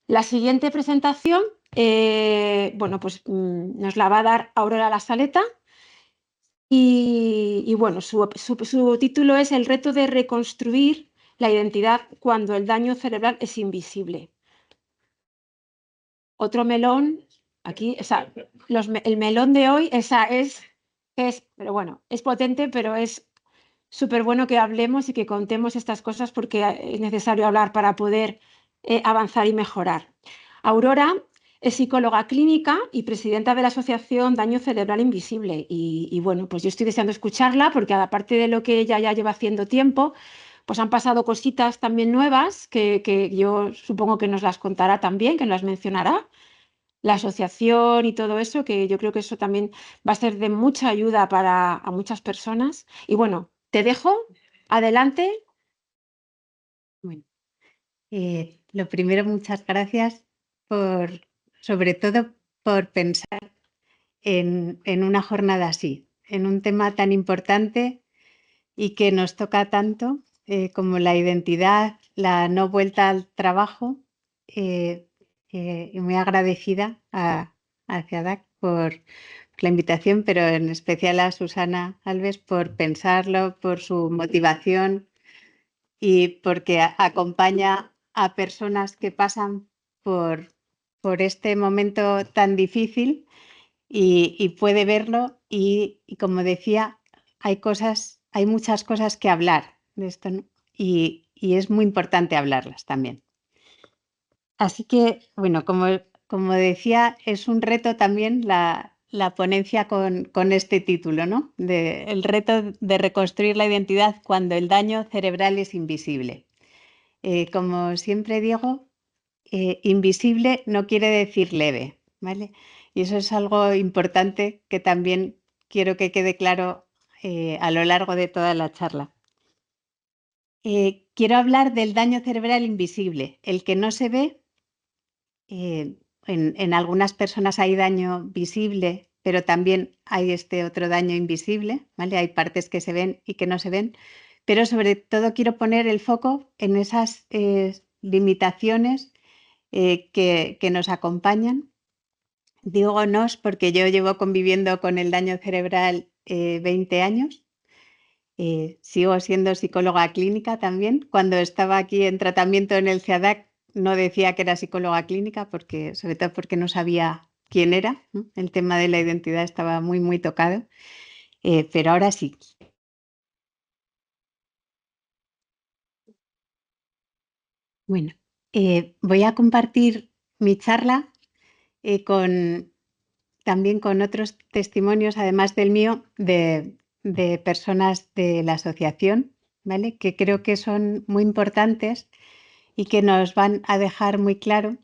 La siguiente presentación, bueno, pues nos la va a dar Aurora Lasaleta y bueno, su título es El reto de reconstruir la identidad cuando el daño cerebral es invisible. Otro melón, aquí, o sea, el melón de hoy, pero bueno, es potente, pero es súper bueno que hablemos y que contemos estas cosas porque es necesario hablar para poder avanzar y mejorar. Aurora es psicóloga clínica y presidenta de la asociación Daño Cerebral Invisible. Y bueno, pues yo estoy deseando escucharla porque aparte de lo que ella ya lleva haciendo tiempo, pues han pasado cositas también nuevas que yo supongo que nos las contará también, que nos las mencionará la asociación y todo eso, que yo creo que eso también va a ser de mucha ayuda a muchas personas. Y bueno, te dejo, adelante. Bueno, lo primero, muchas gracias sobre todo por pensar en una jornada así, en un tema tan importante y que nos toca tanto como la identidad, la no vuelta al trabajo. Y muy agradecida a CEADAC por la invitación, pero en especial a Susana Alves por pensarlo, por su motivación y porque acompaña a personas que pasan por este momento tan difícil y puede verlo y como decía, hay muchas cosas que hablar de esto, ¿no? Y es muy importante hablarlas también. Así que, bueno, como decía, es un reto también la ponencia con este título, ¿no? El reto de reconstruir la identidad cuando el daño cerebral es invisible. Como siempre digo, invisible no quiere decir leve, ¿vale? Y eso es algo importante que también quiero que quede claro a lo largo de toda la charla. Quiero hablar del daño cerebral invisible, el que no se ve. En algunas personas hay daño visible, pero también hay este otro daño invisible, ¿vale? Hay partes que se ven y que no se ven, pero sobre todo quiero poner el foco en esas limitaciones que nos acompañan. Digo nos porque yo llevo conviviendo con el daño cerebral 20 años. Sigo siendo psicóloga clínica también. Cuando estaba aquí en tratamiento en el CEADAC no decía que era psicóloga clínica, sobre todo porque no sabía quién era, ¿no? El tema de la identidad estaba muy, muy tocado, pero ahora sí. Bueno, voy a compartir mi charla también con otros testimonios, además del mío, de personas de la asociación, ¿vale? Que creo que son muy importantes y que nos van a dejar muy claro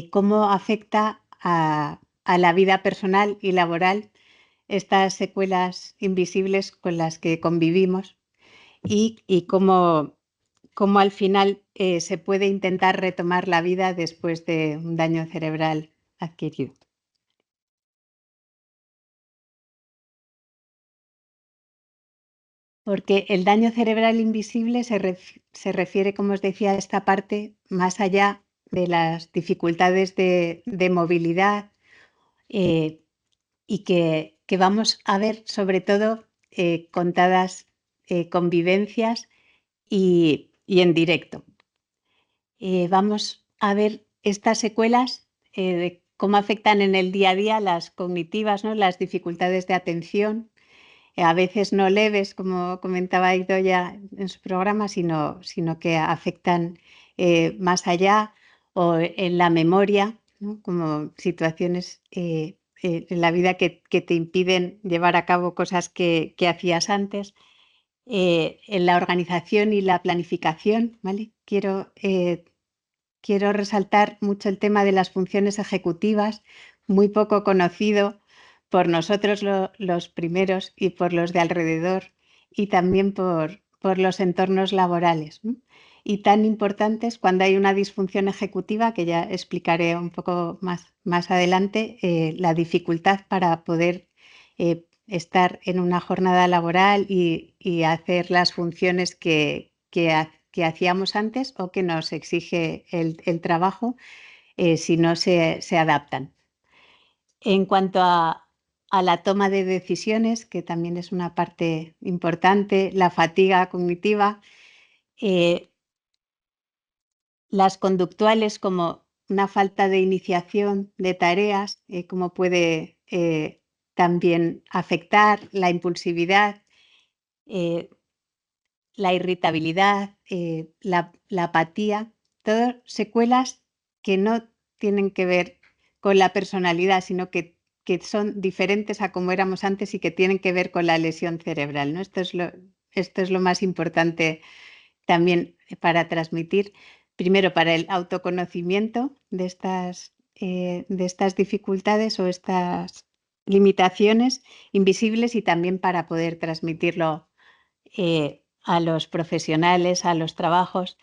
cómo afecta a la vida personal y laboral estas secuelas invisibles con las que convivimos y cómo al final se puede intentar retomar la vida después de un daño cerebral adquirido. Porque el daño cerebral invisible se refiere, como os decía, a esta parte más allá de las dificultades de movilidad y que vamos a ver sobre todo contadas convivencias y en directo. Vamos a ver estas secuelas de cómo afectan en el día a día las cognitivas, ¿no? Las dificultades de atención, a veces no leves, como comentaba Idoia en su programa, sino que afectan más allá o en la memoria, ¿no? Como situaciones en la vida que te impiden llevar a cabo cosas que hacías antes, en la organización y la planificación, ¿vale? Quiero resaltar mucho el tema de las funciones ejecutivas, muy poco conocido por nosotros los primeros y por los de alrededor y también por los entornos laborales, ¿no? Y tan importantes cuando hay una disfunción ejecutiva, que ya explicaré un poco más adelante, la dificultad para poder estar en una jornada laboral y hacer las funciones que que hacíamos antes o que nos exige el trabajo si no se adaptan. En cuanto a la toma de decisiones, que también es una parte importante, la fatiga cognitiva, las conductuales como una falta de iniciación de tareas, cómo puede también afectar la impulsividad, la irritabilidad, la apatía, todas secuelas que no tienen que ver con la personalidad, sino que son diferentes a como éramos antes y que tienen que ver con la lesión cerebral, ¿no? Esto es lo más importante también para transmitir, primero para el autoconocimiento de estas dificultades o estas limitaciones invisibles y también para poder transmitirlo a los profesionales, a los trabajos.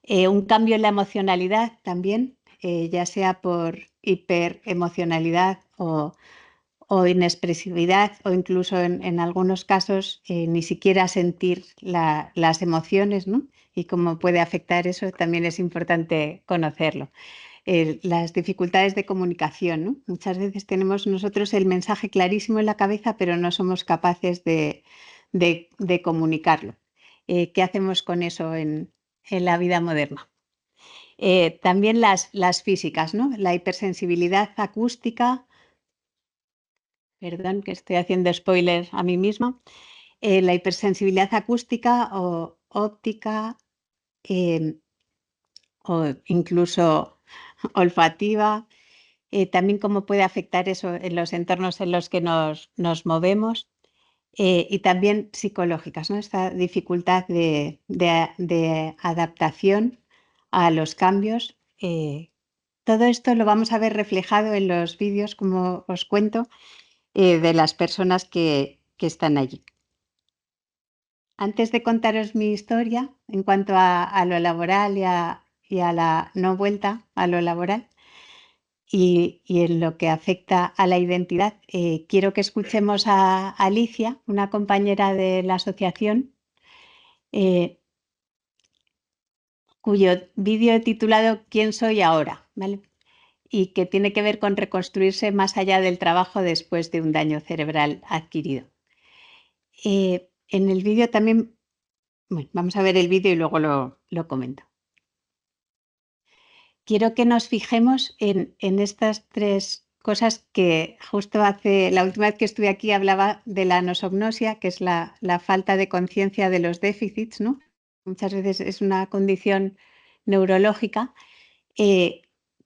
Un cambio en la emocionalidad también, ya sea por hiperemocionalidad o inexpresividad o incluso en algunos casos ni siquiera sentir las emociones, ¿no? Y cómo puede afectar eso también es importante conocerlo. Las dificultades de comunicación, ¿no? Muchas veces tenemos nosotros el mensaje clarísimo en la cabeza, pero no somos capaces de comunicarlo. ¿Qué hacemos con eso en la vida moderna? También las físicas, ¿no? La hipersensibilidad acústica, perdón que estoy haciendo spoiler a mí misma, la hipersensibilidad acústica o óptica o incluso olfativa, también cómo puede afectar eso en los entornos en los que nos movemos. Y también psicológicas, ¿no? Esta dificultad de adaptación a los cambios. Todo esto lo vamos a ver reflejado en los vídeos, como os cuento, de las personas que están allí. Antes de contaros mi historia en cuanto a lo laboral y a la no vuelta a lo laboral, y en lo que afecta a la identidad, quiero que escuchemos a Alicia, una compañera de la asociación, cuyo vídeo he titulado ¿Quién soy ahora? ¿Vale? Y que tiene que ver con reconstruirse más allá del trabajo después de un daño cerebral adquirido. En el vídeo también, bueno, vamos a ver el vídeo y luego lo comento. Quiero que nos fijemos en estas tres cosas que justo la última vez que estuve aquí hablaba de la anosognosia, que es la falta de conciencia de los déficits, ¿no? Muchas veces es una condición neurológica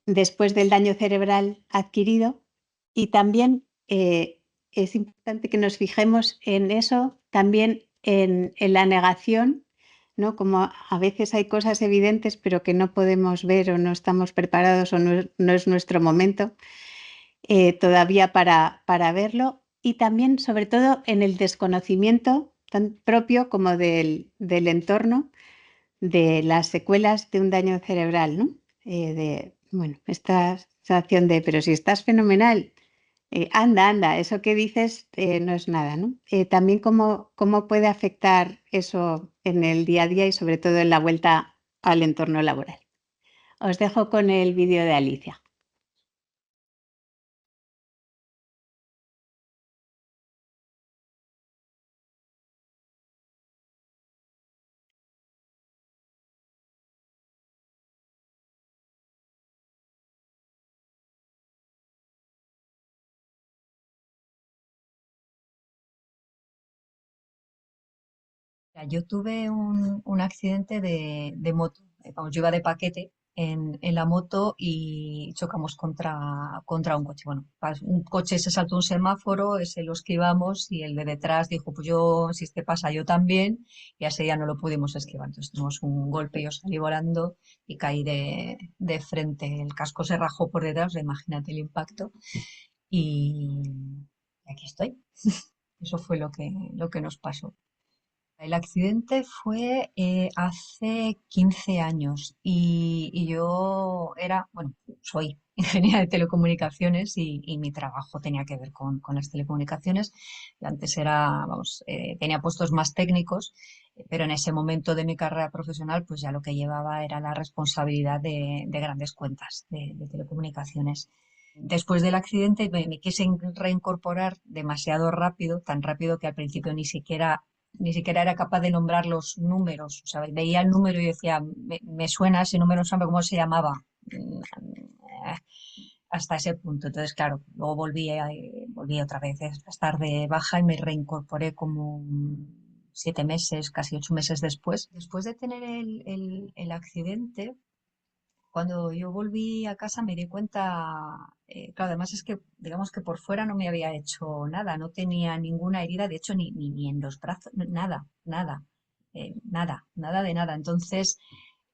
después del daño cerebral adquirido y también es importante que nos fijemos en eso, también en la negación, ¿no? Como a veces hay cosas evidentes pero que no podemos ver o no estamos preparados o no es nuestro momento todavía para verlo, y también sobre todo en el desconocimiento tan propio como del entorno de las secuelas de un daño cerebral, ¿no? Bueno, esta sensación de, pero si estás fenomenal, anda, eso que dices no es nada, ¿no? También cómo puede afectar eso en el día a día y sobre todo en la vuelta al entorno laboral. Os dejo con el vídeo de Alicia. Yo tuve un accidente de moto. Vamos, yo iba de paquete en la moto y chocamos contra un coche. Bueno, un coche se saltó un semáforo, ese lo esquivamos y el de detrás dijo, pues yo, si este pasa, yo también. Y ese ya no lo pudimos esquivar. Entonces tuvimos un golpe, yo salí volando y caí de frente. El casco se rajó por detrás, imagínate el impacto. Y aquí estoy. Eso fue lo que nos pasó. El accidente fue hace 15 años y yo bueno, soy ingeniera de telecomunicaciones y mi trabajo tenía que ver con las telecomunicaciones. Yo antes vamos, tenía puestos más técnicos Pero en ese momento de mi carrera profesional, pues ya lo que llevaba era la responsabilidad de grandes cuentas de telecomunicaciones. Después del accidente me quise reincorporar demasiado rápido, tan rápido que al principio ni siquiera era capaz de nombrar los números. O sea, veía el número y decía, me suena ese número, no sé cómo se llamaba. Hasta ese punto. Entonces, claro, luego volví otra vez a estar de baja y me reincorporé como 7 meses, casi 8 meses después. Después de tener el accidente, cuando yo volví a casa me di cuenta, claro, además es que, digamos que por fuera no me había hecho nada, no tenía ninguna herida, de hecho, ni en los brazos, nada, nada, nada de nada. Entonces,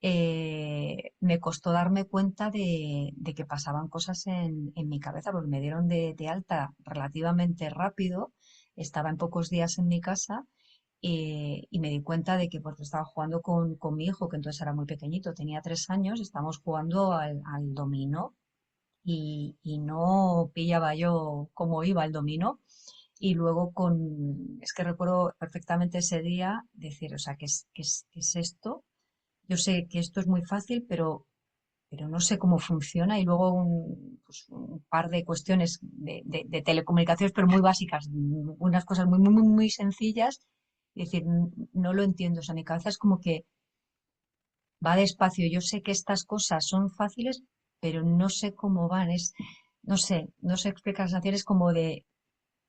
me costó darme cuenta de que pasaban cosas en mi cabeza, porque me dieron de alta relativamente rápido, estaba en pocos días en mi casa y me di cuenta de que porque estaba jugando con mi hijo, que entonces era muy pequeñito, tenía 3 años, estábamos jugando al dominó y no pillaba yo cómo iba el dominó. Y luego es que recuerdo perfectamente ese día decir, o sea, ¿qué es esto? Yo sé que esto es muy fácil, pero no sé cómo funciona. Y luego un par de cuestiones de telecomunicaciones, pero muy básicas, unas cosas muy, muy, muy, muy sencillas. Y decir, no lo entiendo. O sea, mi cabeza es como que va despacio. Yo sé que estas cosas son fáciles, pero no sé cómo van. No sé explicar sensaciones como de,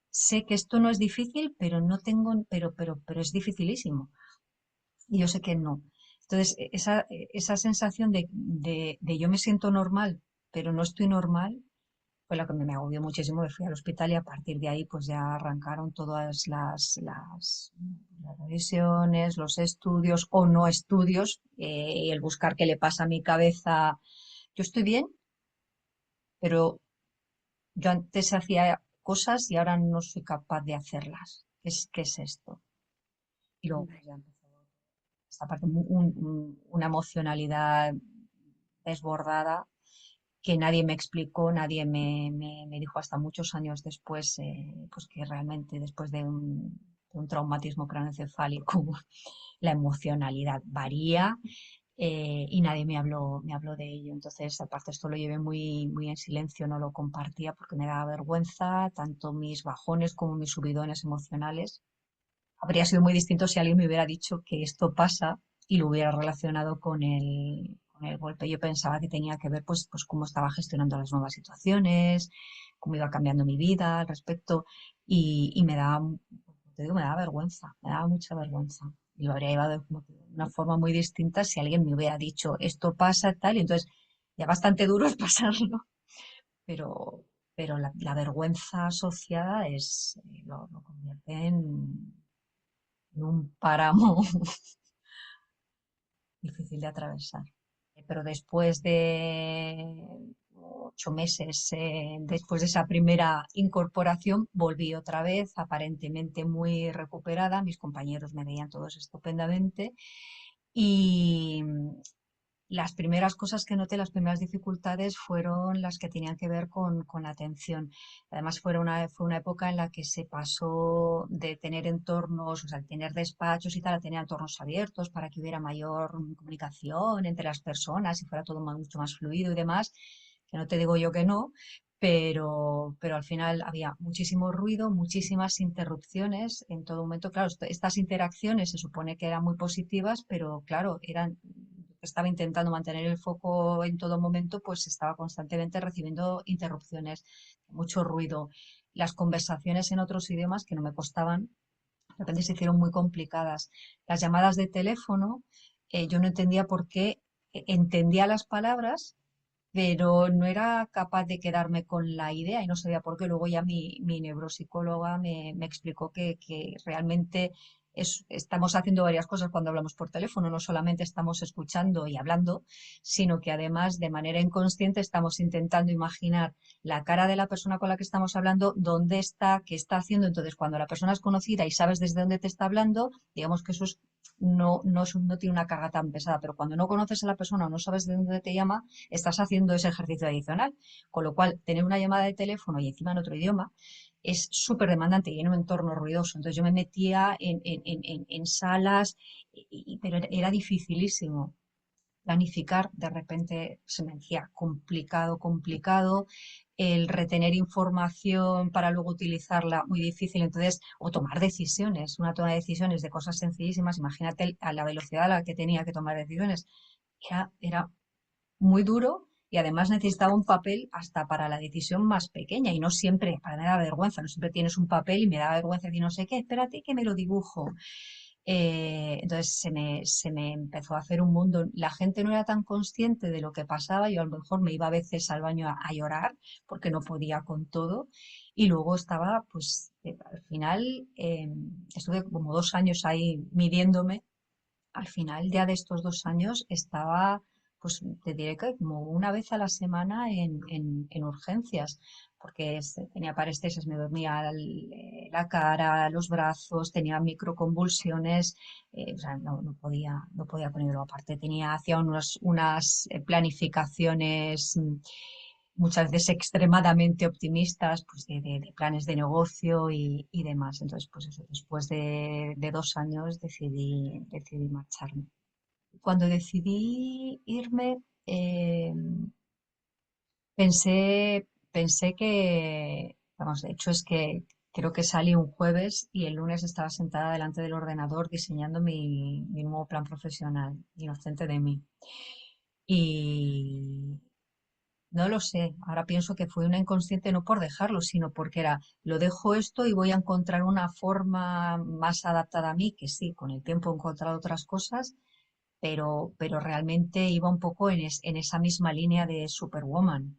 sé que esto no es difícil, pero no tengo, pero es dificilísimo y yo sé que no. Entonces, esa sensación de yo me siento normal, pero no estoy normal, fue la que me agobió muchísimo. Me fui al hospital y a partir de ahí pues ya arrancaron todas las revisiones, los estudios o no estudios, y el buscar qué le pasa a mi cabeza. Yo estoy bien, pero yo antes hacía cosas y ahora no soy capaz de hacerlas. ¿Qué es esto? Y luego pues, ya empezó esta parte, una emocionalidad desbordada que nadie me explicó, nadie me dijo hasta muchos años después, pues que realmente después de un traumatismo craneoencefálico la emocionalidad varía, y nadie me habló de ello. Entonces, aparte esto lo llevé muy, muy en silencio, no lo compartía porque me daba vergüenza, tanto mis bajones como mis subidones emocionales. Habría sido muy distinto si alguien me hubiera dicho que esto pasa y lo hubiera relacionado con el golpe. Yo pensaba que tenía que ver pues cómo estaba gestionando las nuevas situaciones, cómo iba cambiando mi vida al respecto y me daba, te digo, me daba vergüenza, me daba mucha vergüenza. Y lo habría llevado como de una forma muy distinta si alguien me hubiera dicho esto pasa tal y entonces ya bastante duro es pasarlo, pero, pero la vergüenza asociada lo convierte en un páramo difícil de atravesar. Pero después de 8 meses, después de esa primera incorporación, volví otra vez, aparentemente muy recuperada. Mis compañeros me veían todos estupendamente y, las primeras cosas que noté, las primeras dificultades fueron las que tenían que ver con la atención. Además, fue una época en la que se pasó de tener entornos, o sea, de tener despachos y tal, a tener entornos abiertos para que hubiera mayor comunicación entre las personas y fuera todo mucho más fluido y demás, que no te digo yo que no. Pero al final había muchísimo ruido, muchísimas interrupciones en todo momento. Claro, estas interacciones se supone que eran muy positivas, pero claro, estaba intentando mantener el foco en todo momento, pues estaba constantemente recibiendo interrupciones, mucho ruido. Las conversaciones en otros idiomas que no me costaban, de repente se hicieron muy complicadas. Las llamadas de teléfono, yo no entendía por qué, entendía las palabras, pero no era capaz de quedarme con la idea y no sabía por qué. Luego ya mi neuropsicóloga me explicó que realmente estamos haciendo varias cosas cuando hablamos por teléfono. No solamente estamos escuchando y hablando, sino que además de manera inconsciente estamos intentando imaginar la cara de la persona con la que estamos hablando, dónde está, qué está haciendo. Entonces, cuando la persona es conocida y sabes desde dónde te está hablando, digamos que eso es no tiene una carga tan pesada, pero cuando no conoces a la persona o no sabes de dónde te llama, estás haciendo ese ejercicio adicional, con lo cual tener una llamada de teléfono y encima en otro idioma es súper demandante y en un entorno ruidoso. Entonces yo me metía en salas, pero era dificilísimo planificar, de repente se me hacía complicado, complicado, el retener información para luego utilizarla muy difícil, entonces, o tomar decisiones, una toma de decisiones de cosas sencillísimas, imagínate a la velocidad a la que tenía que tomar decisiones, era muy duro y además necesitaba un papel hasta para la decisión más pequeña y no siempre, para mí me da vergüenza, no siempre tienes un papel y me da vergüenza decir no sé qué, espérate que me lo dibujo. Entonces se me empezó a hacer un mundo. La gente no era tan consciente de lo que pasaba. Yo a lo mejor me iba a veces al baño a llorar porque no podía con todo. Y luego estaba, pues al final, estuve como 2 años ahí midiéndome. Al final ya de estos 2 años estaba, pues te diré que como una vez a la semana en urgencias, porque tenía parálisis, me dormía la cara, los brazos, tenía microconvulsiones, o sea, no podía con ello. Aparte hacía unas planificaciones muchas veces extremadamente optimistas, pues de planes de negocio y demás. Entonces, pues eso, después de 2 años decidí marcharme. Cuando decidí irme, pensé que, vamos, de hecho es que creo que salí un jueves y el lunes estaba sentada delante del ordenador diseñando mi nuevo plan profesional, inocente de mí. Y no lo sé, ahora pienso que fue una inconsciente no por dejarlo, sino porque era, lo dejo esto y voy a encontrar una forma más adaptada a mí, que sí, con el tiempo he encontrado otras cosas, pero realmente iba un poco en esa misma línea de Superwoman.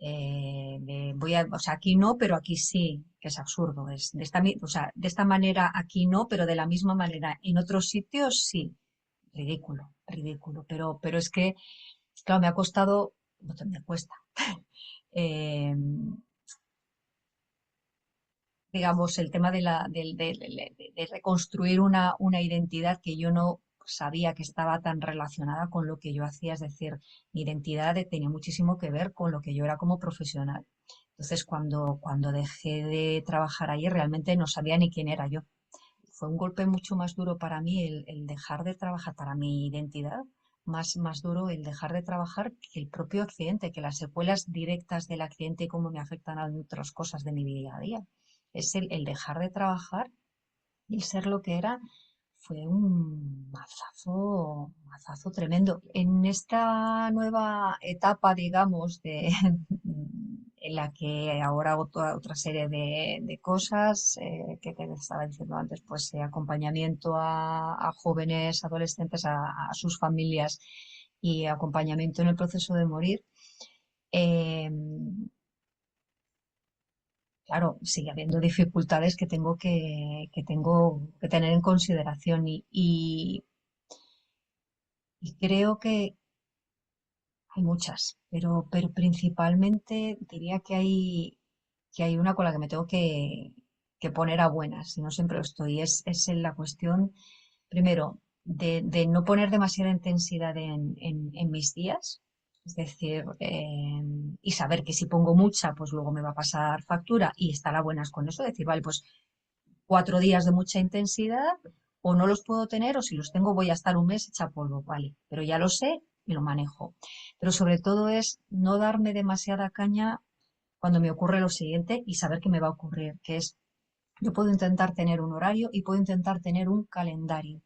O sea, aquí no, pero aquí sí, que es absurdo. O sea, de esta manera aquí no, pero de la misma manera en otros sitios sí. Ridículo, ridículo. Pero es que, claro, me ha costado, no me cuesta, eh, digamos, el tema de reconstruir una identidad que yo no sabía que estaba tan relacionada con lo que yo hacía, es decir, mi identidad tenía muchísimo que ver con lo que yo era como profesional. Entonces, cuando dejé de trabajar allí, realmente no sabía ni quién era yo. Fue un golpe mucho más duro para mí el dejar de trabajar para mi identidad, más duro el dejar de trabajar que el propio accidente, que las secuelas directas del accidente y cómo me afectan a otras cosas de mi día a día. Es el dejar de trabajar y el ser lo que era fue un mazazo tremendo. En esta nueva etapa, digamos, en la que ahora hago toda otra serie de cosas que te estaba diciendo antes, pues acompañamiento a jóvenes, adolescentes, a sus familias y acompañamiento en el proceso de morir. eh, claro, sigue habiendo dificultades que tengo que tener en consideración y creo que hay muchas, pero principalmente diría que hay una con la que me tengo que poner a buenas, y no siempre lo estoy. Es en la cuestión, primero, de no poner demasiada intensidad en mis días, es decir, y saber que si pongo mucha, pues luego me va a pasar factura y estar a buenas con eso, decir, vale, pues 4 días de mucha intensidad o no los puedo tener o si los tengo voy a estar un mes hecha polvo, vale, pero ya lo sé y lo manejo. Pero sobre todo es no darme demasiada caña cuando me ocurre lo siguiente y saber que me va a ocurrir, que es, yo puedo intentar tener un horario y puedo intentar tener un calendario,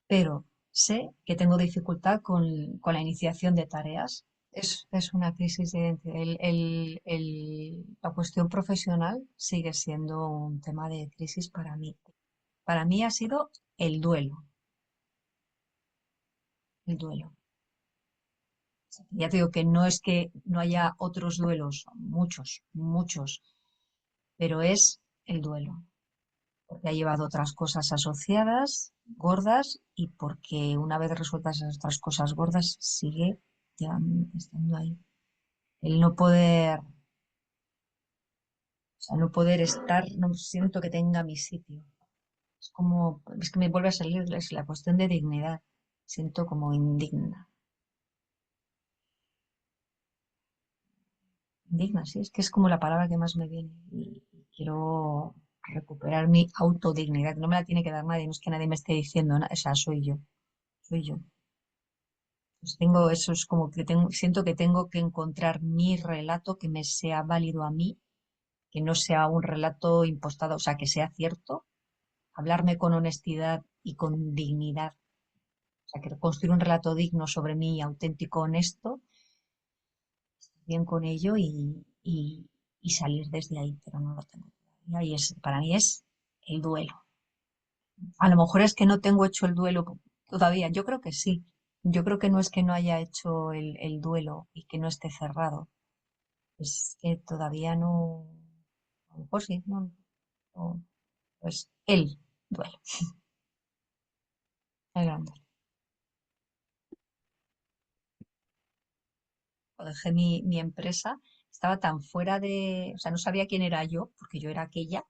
pero sé que tengo dificultad con la iniciación de tareas. Es una crisis de identidad. La cuestión profesional sigue siendo un tema de crisis para mí. Para mí ha sido el duelo, el duelo. Ya te digo que no es que no haya otros duelos, muchos, muchos, pero es el duelo, porque ha llevado otras cosas asociadas, gordas, y porque una vez resueltas esas otras cosas gordas, sigue ya estando ahí. El no poder, o sea, no poder estar, no siento que tenga mi sitio. Es que me vuelve a salir la cuestión de dignidad. Siento como indigna. Indigna, sí, es que es como la palabra que más me viene. Y quiero recuperar mi autodignidad. No me la tiene que dar nadie, no es que nadie me esté diciendo nada, o sea, soy yo, soy yo. Pues tengo, eso es como que siento que tengo que encontrar mi relato que me sea válido a mí, que no sea un relato impostado, o sea, que sea cierto, hablarme con honestidad y con dignidad, o sea, que construir un relato digno sobre mí, auténtico, honesto, estar bien con ello y salir desde ahí, pero no lo tengo todavía. Y para mí es el duelo. A lo mejor es que no tengo hecho el duelo todavía, yo creo que sí. Yo creo que no es que no haya hecho el duelo y que no esté cerrado, es que todavía no, a lo mejor sí, pues el duelo, el grande. Cuando dejé mi empresa, estaba tan fuera o sea, no sabía quién era yo, porque yo era aquella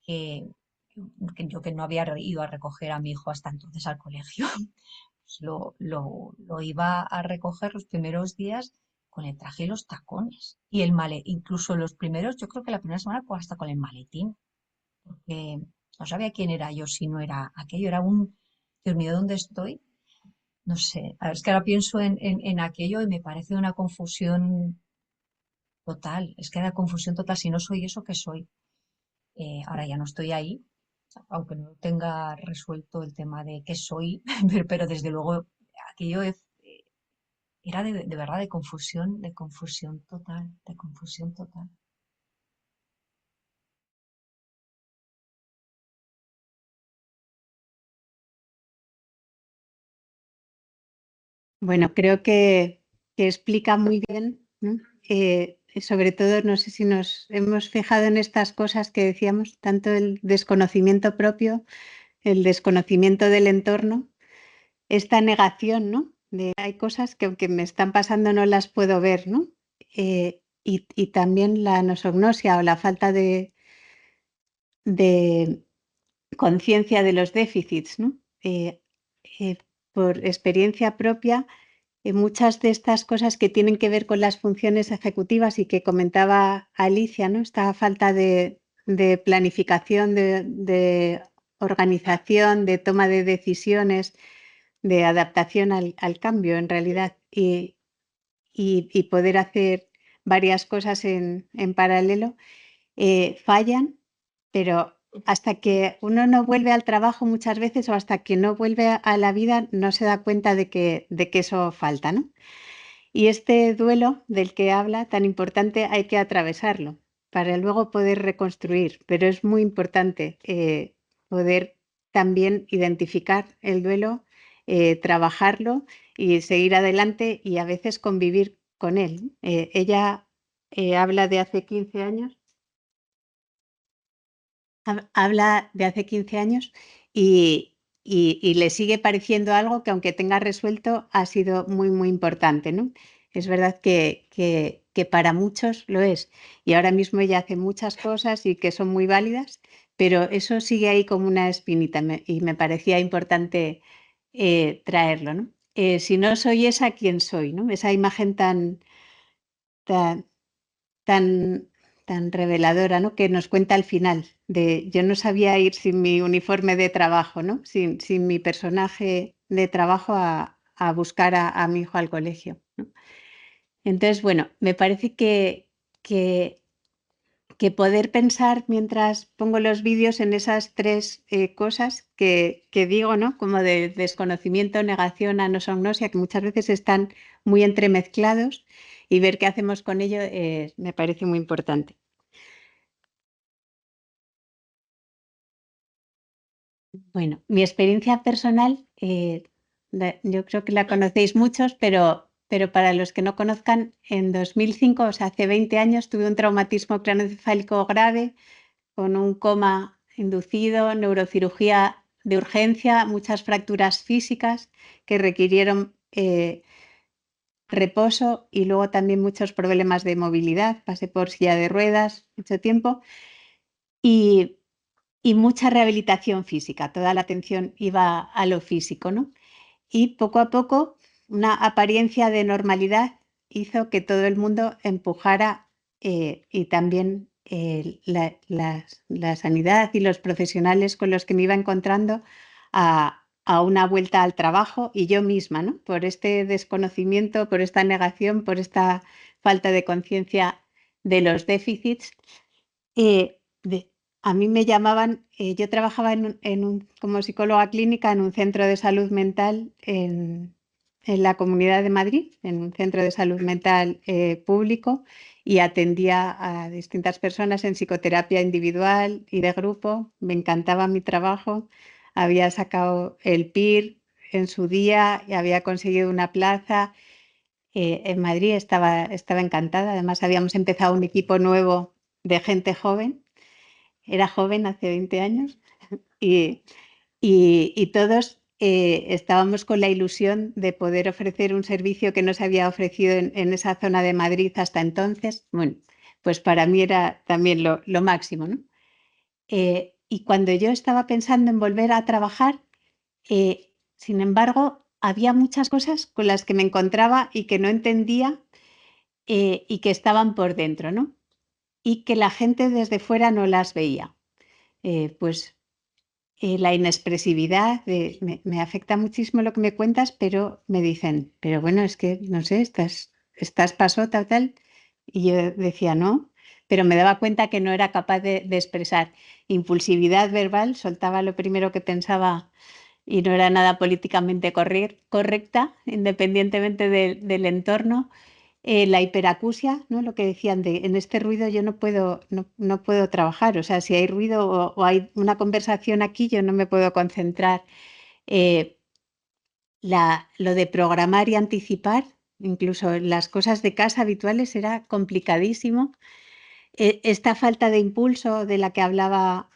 que, que no había ido a recoger a mi hijo hasta entonces al colegio. Pues lo iba a recoger los primeros días con el traje y los tacones. Y incluso los primeros, yo creo que la primera semana pues, hasta con el maletín, porque no sabía quién era yo si no era aquello, era Dios mío, ¿dónde estoy? No sé, es que ahora pienso en aquello y me parece una confusión total, es que era confusión total, si no soy eso, ¿qué soy? Ahora ya no estoy ahí, aunque no tenga resuelto el tema de qué soy, pero desde luego aquello era de verdad de confusión total, de confusión total. Bueno, creo que explica muy bien, ¿no? Sobre todo, no sé si nos hemos fijado en estas cosas que decíamos, tanto el desconocimiento propio, el desconocimiento del entorno, esta negación, ¿no? De hay cosas que aunque me están pasando no las puedo ver, ¿no? Y también la nosognosia o la falta de conciencia de los déficits, ¿no? Eh, por experiencia propia, muchas de estas cosas que tienen que ver con las funciones ejecutivas y que comentaba Alicia, ¿no? Esta falta de planificación, de organización, de toma de decisiones, de adaptación al cambio en realidad y poder hacer varias cosas en paralelo, fallan, pero hasta que uno no vuelve al trabajo muchas veces o hasta que no vuelve a la vida no se da cuenta de que eso falta, ¿no? Y este duelo del que habla, tan importante, hay que atravesarlo para luego poder reconstruir, pero es muy importante poder también identificar el duelo, trabajarlo y seguir adelante y a veces convivir con él. Ella habla de hace 15 años, habla de hace 15 años y le sigue pareciendo algo que aunque tenga resuelto ha sido muy, muy importante, ¿no? Es verdad que para muchos lo es y ahora mismo ella hace muchas cosas y que son muy válidas, pero eso sigue ahí como una espinita y me parecía importante traerlo, ¿no? Si no soy esa, ¿quién soy? ¿No? Esa imagen tan, tan, tan reveladora, ¿no? Que nos cuenta al final de yo no sabía ir sin mi uniforme de trabajo, ¿no? Sin mi personaje de trabajo a buscar a mi hijo al colegio, ¿no? Entonces, bueno, me parece que, que poder pensar mientras pongo los vídeos en esas tres cosas que digo, ¿no? Como de desconocimiento, negación, anosognosia, que muchas veces están muy entremezclados y ver qué hacemos con ello me parece muy importante. Bueno, mi experiencia personal, yo creo que la conocéis muchos, pero para los que no conozcan, en 2005, o sea, hace 20 años, tuve un traumatismo craneoencefálico grave con un coma inducido, neurocirugía de urgencia, muchas fracturas físicas que requirieron reposo y luego también muchos problemas de movilidad. Pasé por silla de ruedas mucho tiempo y y mucha rehabilitación física, toda la atención iba a lo físico, ¿no? Y poco a poco una apariencia de normalidad hizo que todo el mundo empujara y también la sanidad y los profesionales con los que me iba encontrando a una vuelta al trabajo y yo misma, ¿no? Por este desconocimiento, por esta negación, por esta falta de conciencia de los déficits. A mí me llamaban, yo trabajaba como psicóloga clínica en un centro de salud mental en la Comunidad de Madrid, en un centro de salud mental público, y atendía a distintas personas en psicoterapia individual y de grupo. Me encantaba mi trabajo. Había sacado el PIR en su día y había conseguido una plaza. En Madrid estaba encantada. Además, habíamos empezado un equipo nuevo de gente joven. Era joven, hace 20 años, y, y todos estábamos con la ilusión de poder ofrecer un servicio que no se había ofrecido en esa zona de Madrid hasta entonces. Bueno, pues para mí era también lo máximo, ¿no? Y cuando yo estaba pensando en volver a trabajar, sin embargo, había muchas cosas con las que me encontraba y que no entendía y que estaban por dentro, ¿no? Y que la gente desde fuera no las veía. Pues la inexpresividad, me afecta muchísimo lo que me cuentas, pero me dicen, pero bueno, es que, no sé, estás pasota, tal. Y yo decía, no, pero me daba cuenta que no era capaz de expresar impulsividad verbal, soltaba lo primero que pensaba y no era nada políticamente correcta, independientemente del entorno. La hiperacusia, ¿no? Lo que decían en este ruido yo no puedo trabajar, o sea, si hay ruido o hay una conversación aquí, yo no me puedo concentrar. Eh, lo de programar y anticipar, incluso las cosas de casa habituales, era complicadísimo. Esta falta de impulso de la que hablaba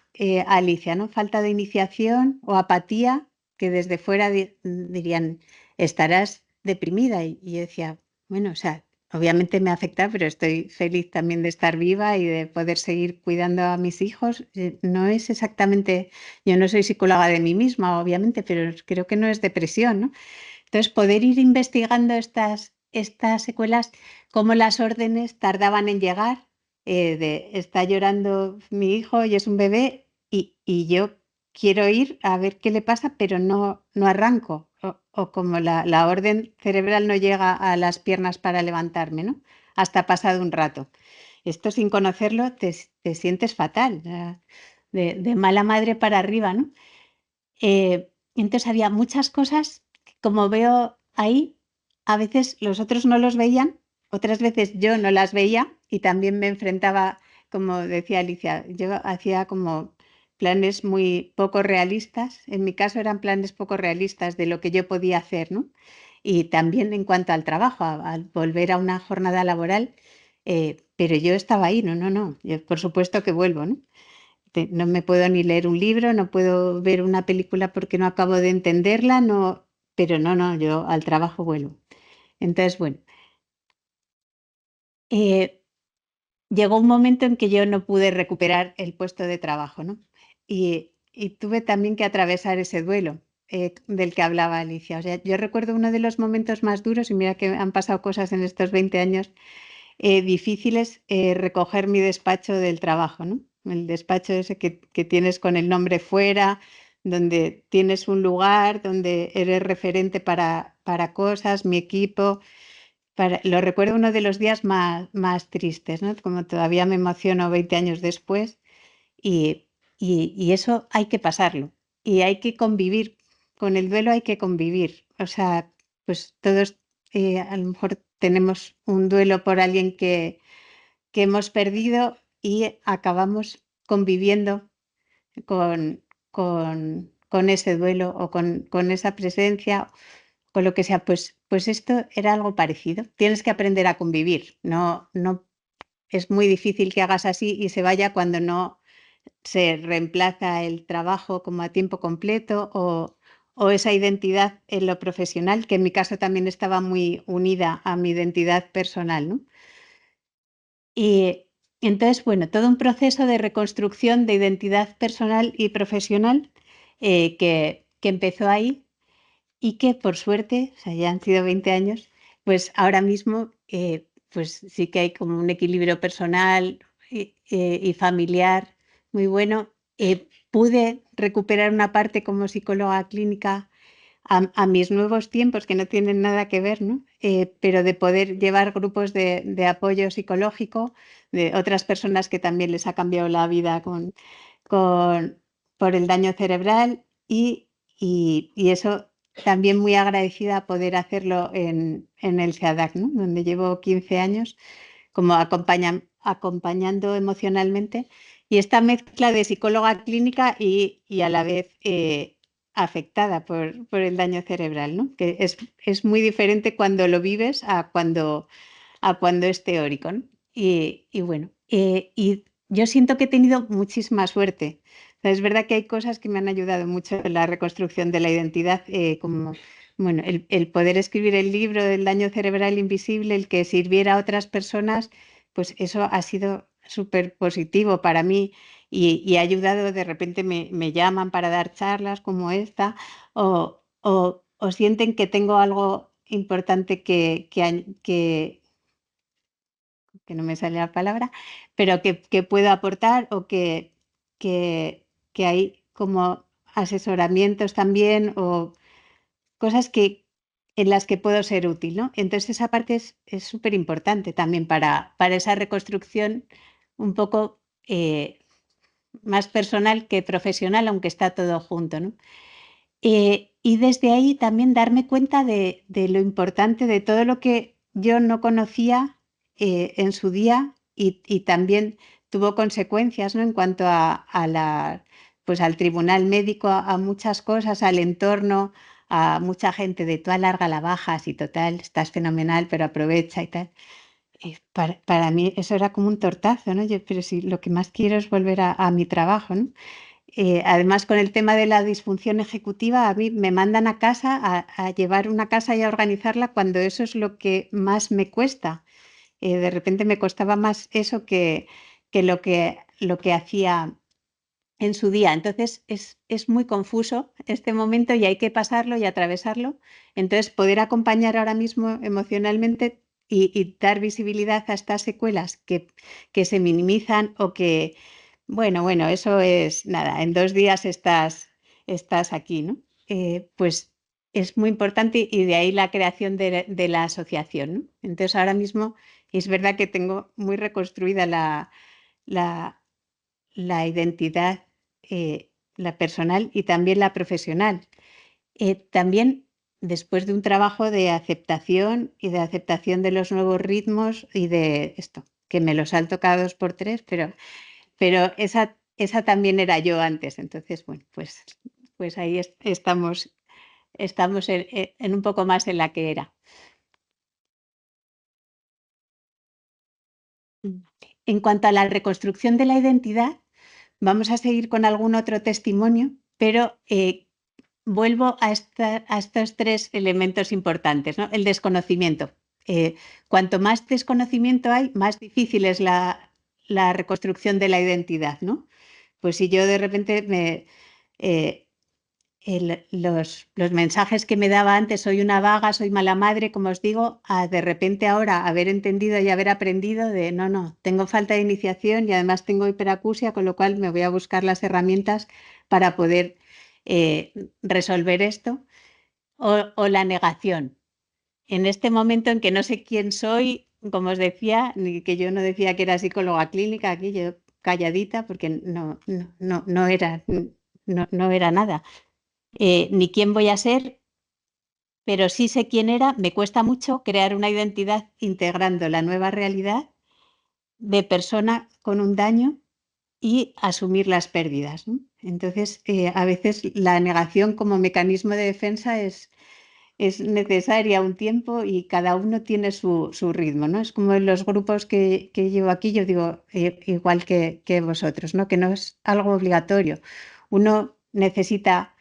Alicia, ¿no? Falta de iniciación o apatía, que desde fuera dirían, estarás deprimida. Y yo decía, bueno, o sea, obviamente me afecta, pero estoy feliz también de estar viva y de poder seguir cuidando a mis hijos. No es exactamente, yo no soy psicóloga de mí misma, obviamente, pero creo que no es depresión, ¿no? Entonces, poder ir investigando estas secuelas, cómo las órdenes tardaban en llegar, está llorando mi hijo y es un bebé y yo quiero ir a ver qué le pasa, pero no arranco. O como la orden cerebral no llega a las piernas para levantarme, ¿no? Hasta pasado un rato. Esto sin conocerlo te sientes fatal, de mala madre para arriba, ¿no? Entonces había muchas cosas que, como veo ahí, a veces los otros no los veían, otras veces yo no las veía y también me enfrentaba, como decía Alicia, yo hacía como planes muy poco realistas. En mi caso eran planes poco realistas de lo que yo podía hacer, ¿no? Y también en cuanto al trabajo, al volver a una jornada laboral, pero yo estaba ahí, no, yo por supuesto que vuelvo, ¿no? No me puedo ni leer un libro, no puedo ver una película porque no acabo de entenderla, no, pero no, yo al trabajo vuelvo. Entonces, bueno, eh, llegó un momento en que yo no pude recuperar el puesto de trabajo, ¿no? Y tuve también que atravesar ese duelo del que hablaba Alicia. O sea, yo recuerdo uno de los momentos más duros, y mira que han pasado cosas en estos 20 años difíciles, recoger mi despacho del trabajo, ¿no? El despacho ese que tienes con el nombre fuera, donde tienes un lugar, donde eres referente para cosas, mi equipo. Lo recuerdo uno de los días más tristes, ¿no? Como todavía me emociono 20 años después y eso hay que pasarlo y hay que convivir. Con el duelo hay que convivir. O sea, pues todos a lo mejor tenemos un duelo por alguien que hemos perdido y acabamos conviviendo con ese duelo o con esa presencia, con lo que sea. Pues esto era algo parecido. Tienes que aprender a convivir. No es muy difícil que hagas así y se vaya cuando no se reemplaza el trabajo como a tiempo completo o esa identidad en lo profesional, que en mi caso también estaba muy unida a mi identidad personal, ¿no? Y Entonces, bueno, todo un proceso de reconstrucción de identidad personal y profesional que empezó ahí y que por suerte, o sea, ya han sido 20 años, pues ahora mismo pues sí que hay como un equilibrio personal y familiar muy bueno. Pude recuperar una parte como psicóloga clínica a mis nuevos tiempos, que no tienen nada que ver, ¿no? Pero de poder llevar grupos de apoyo psicológico de otras personas que también les ha cambiado la vida con, por el daño cerebral y eso también muy agradecida poder hacerlo en el CEADAC, ¿no? Donde llevo 15 años como acompañando emocionalmente. Y esta mezcla de psicóloga clínica y a la vez afectada por el daño cerebral, ¿no? Que es muy diferente cuando lo vives a cuando es teórico, ¿no? Y bueno, y yo siento que he tenido muchísima suerte. O sea, es verdad que hay cosas que me han ayudado mucho en la reconstrucción de la identidad, como bueno, el poder escribir el libro del daño cerebral invisible, el que sirviera a otras personas, pues eso ha sido súper positivo para mí y ha ayudado, de repente me llaman para dar charlas como esta o sienten que tengo algo importante que no me sale la palabra, pero que puedo aportar o que, que hay como asesoramientos también o cosas en las que puedo ser útil, ¿no? Entonces esa parte es súper importante también para esa reconstrucción un poco más personal que profesional, aunque está todo junto, ¿no? Y desde ahí también darme cuenta de lo importante de todo lo que yo no conocía en su día y también tuvo consecuencias, ¿no? En cuanto pues al tribunal médico, a muchas cosas, al entorno, a mucha gente de tú alarga la baja, y total, estás fenomenal, pero aprovecha y tal. Para mí eso era como un tortazo, ¿no? Pero si lo que más quiero es volver a mi trabajo, ¿no? Además, con el tema de la disfunción ejecutiva, a mí me mandan a casa a llevar una casa y a organizarla cuando eso es lo que más me cuesta. De repente me costaba más eso que lo que hacía en su día. Entonces es muy confuso este momento y hay que pasarlo y atravesarlo. Entonces poder acompañar ahora mismo emocionalmente y dar visibilidad a estas secuelas que se minimizan o que, bueno, eso es nada, en 2 días estás aquí, ¿no? Pues es muy importante y de ahí la creación de la asociación, ¿no? Entonces ahora mismo es verdad que tengo muy reconstruida la la identidad, la personal y también la profesional. También después de un trabajo de aceptación y de aceptación de los nuevos ritmos y de esto, que me lo salto cada 2 por 3, pero esa también era yo antes. Entonces, bueno, pues ahí estamos en un poco más en la que era. En cuanto a la reconstrucción de la identidad, vamos a seguir con algún otro testimonio, pero vuelvo a estos 3 elementos importantes, ¿no? El desconocimiento. Cuanto más desconocimiento hay, más difícil es la reconstrucción de la identidad, ¿no? Pues si yo de repente eh, los mensajes que me daba antes, soy una vaga, soy mala madre, como os digo, a de repente ahora haber entendido y haber aprendido de no, tengo falta de iniciación y además tengo hiperacusia, con lo cual me voy a buscar las herramientas para poder resolver esto. O la negación. En este momento en que no sé quién soy, como os decía, ni que yo no decía que era psicóloga clínica, aquí yo calladita porque no era nada. Ni quién voy a ser, pero sí sé quién era. Me cuesta mucho crear una identidad integrando la nueva realidad de persona con un daño y asumir las pérdidas, ¿no? Entonces, a veces la negación como mecanismo de defensa es necesaria un tiempo y cada uno tiene su ritmo, ¿no? Es como en los grupos que llevo aquí, yo digo, igual que vosotros, ¿no? Que no es algo obligatorio. Uno necesita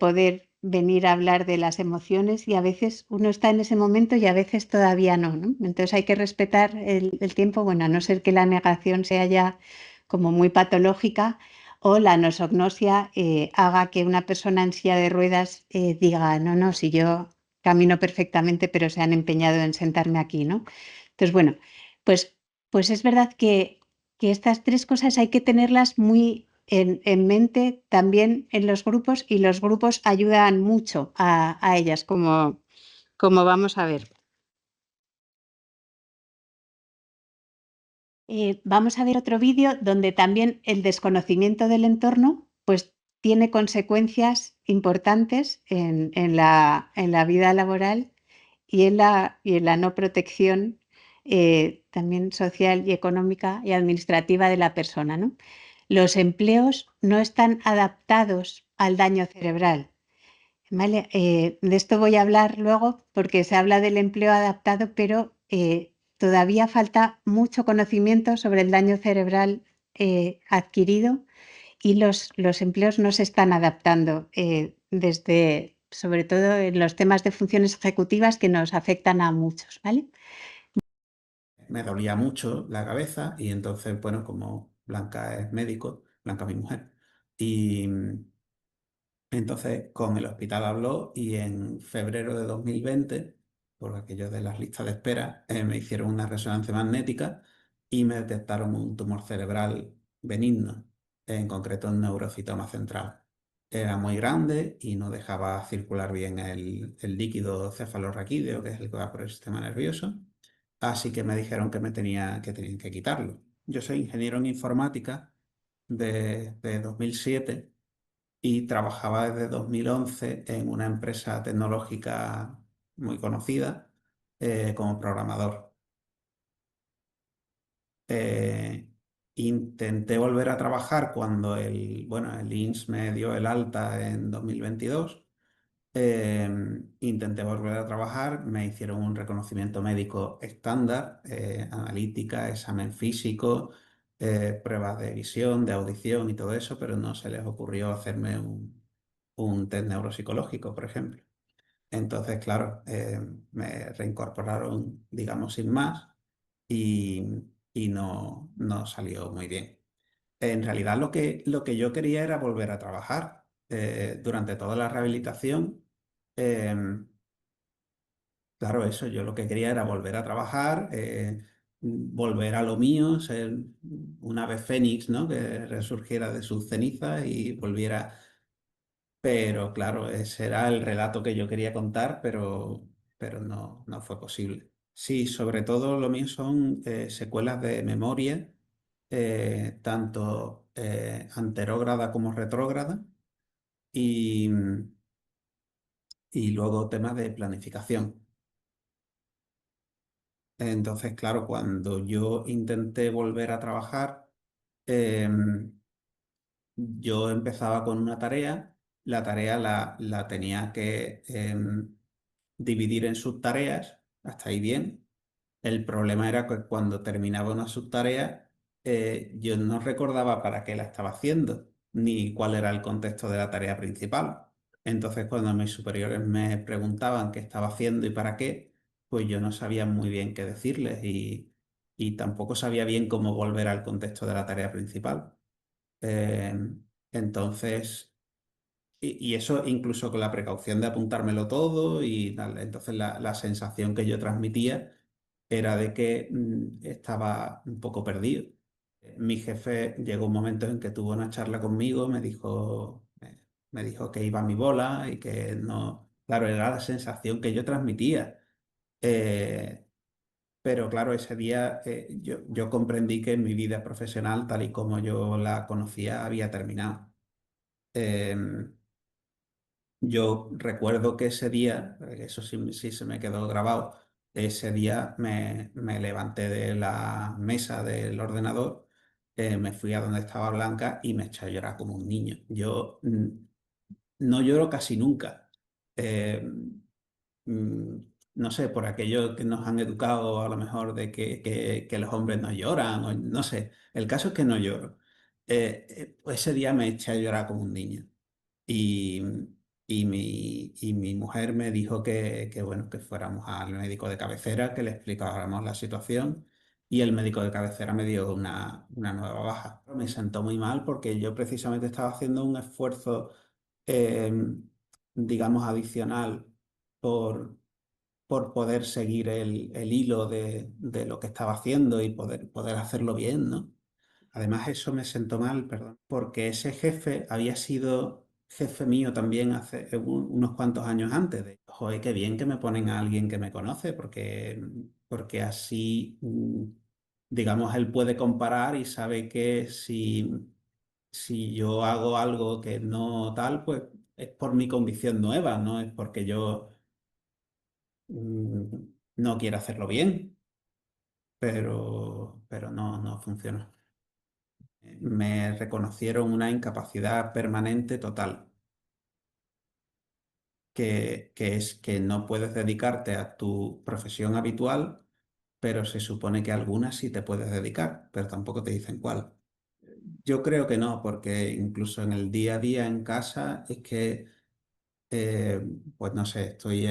poder venir a hablar de las emociones y a veces uno está en ese momento y a veces todavía no, ¿no? Entonces hay que respetar el tiempo, bueno, a no ser que la negación sea ya como muy patológica o la nosognosia haga que una persona en silla de ruedas diga, no, no, si yo camino perfectamente, pero se han empeñado en sentarme aquí, ¿no? Entonces, bueno, pues es verdad que estas tres cosas hay que tenerlas muy en mente también en los grupos y los grupos ayudan mucho a ellas, como vamos a ver. Vamos a ver otro vídeo donde también el desconocimiento del entorno pues tiene consecuencias importantes en la vida laboral y en la no protección también social y económica y administrativa de la persona, ¿no? Los empleos no están adaptados al daño cerebral. ¿Vale? De esto voy a hablar luego porque se habla del empleo adaptado, pero todavía falta mucho conocimiento sobre el daño cerebral adquirido y los empleos no se están adaptando desde, sobre todo en los temas de funciones ejecutivas que nos afectan a muchos, ¿vale? Me dolía mucho la cabeza y entonces, bueno, como Blanca es médico, Blanca mi mujer, y entonces con el hospital habló y en febrero de 2020, por aquello de las listas de espera, me hicieron una resonancia magnética y me detectaron un tumor cerebral benigno, en concreto un neurocitoma central. Era muy grande y no dejaba circular bien el líquido cefalorraquídeo, que es el que va por el sistema nervioso. Así que me dijeron que tenían que quitarlo. Yo soy ingeniero en informática de 2007 y trabajaba desde 2011 en una empresa tecnológica muy conocida como programador. Eh, Intenté volver a trabajar cuando el INS me dio el alta en 2022. Intenté volver a trabajar, me hicieron un reconocimiento médico estándar, analítica, examen físico, pruebas de visión, de audición y todo eso, pero no se les ocurrió hacerme un test neuropsicológico, por ejemplo. Entonces, claro, me reincorporaron, digamos, sin más y, y no salió muy bien. En realidad lo que yo quería era volver a trabajar. Durante toda la rehabilitación, em, claro, eso, yo lo que quería era volver a trabajar, volver a lo mío, ser un ave fénix, ¿no? Que resurgiera de sus cenizas y volviera. Pero claro, ese era el relato que yo quería contar, pero no fue posible. Sí, sobre todo lo mío son secuelas de memoria, tanto anterógrada como retrógrada, y, y luego temas de planificación. Entonces, claro, cuando yo intenté volver a trabajar, em, yo empezaba con una tarea, la tarea la tenía que dividir en subtareas, hasta ahí bien. El problema era que cuando terminaba una subtarea, yo no recordaba para qué la estaba haciendo, ni cuál era el contexto de la tarea principal. Entonces, cuando mis superiores me preguntaban qué estaba haciendo y para qué, pues yo no sabía muy bien qué decirles y tampoco sabía bien cómo volver al contexto de la tarea principal. Eh, entonces, y eso incluso con la precaución de apuntármelo todo y tal. Entonces la sensación que yo transmitía era de que estaba un poco perdido. Mi jefe llegó un momento en que tuvo una charla conmigo, me dijo que iba a mi bola y que no, claro, era la sensación que yo transmitía. Eh, pero claro, ese día yo comprendí que mi vida profesional, tal y como yo la conocía, había terminado. Em, yo recuerdo que ese día, eso sí se me quedó grabado, ese día me levanté de la mesa del ordenador, me fui a donde estaba Blanca y me eché a llorar como un niño. Yo no lloro casi nunca. Eh, mm, no sé, por aquello que nos han educado a lo mejor de que los hombres no lloran, o no sé. El caso es que no lloro. Pues ese día me eché a llorar como un niño. Y, y mi mujer me dijo bueno, que fuéramos al médico de cabecera, que le explicáramos la situación y el médico de cabecera me dio una nueva baja. Me sentó muy mal porque yo precisamente estaba haciendo un esfuerzo, eh, digamos, adicional por, por poder seguir el hilo de lo que estaba haciendo y poder hacerlo bien, ¿no? Además, eso me sentó mal, perdón, porque ese jefe había sido jefe mío también hace unos cuantos años antes. Joder, qué bien que me ponen a alguien que me conoce, porque así, digamos, él puede comparar y sabe que si yo hago algo que no tal, pues es por mi convicción nueva, no es porque yo no quiera hacerlo bien, pero no funcionó. Me reconocieron una incapacidad permanente total, que es que no puedes dedicarte a tu profesión habitual, pero se supone que a algunas sí te puedes dedicar, pero tampoco te dicen cuál. Yo creo que no, porque incluso en el día a día en casa es que eh, pues no sé, estoy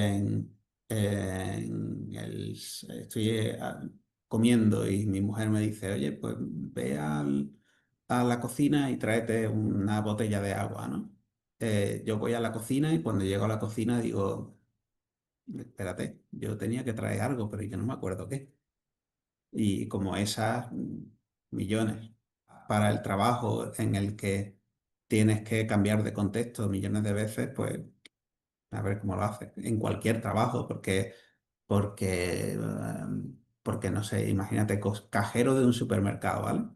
comiendo y mi mujer me dice, oye, pues ve a la cocina y tráete una botella de agua, ¿no? Yo voy a la cocina y cuando llego a la cocina digo, espérate, yo tenía que traer algo, pero yo no me acuerdo qué. Y como esas, millones. Para el trabajo en el que tienes que cambiar de contexto millones de veces, pues a ver cómo lo hace. En cualquier trabajo, porque, porque no sé, imagínate, cajero de un supermercado, ¿vale?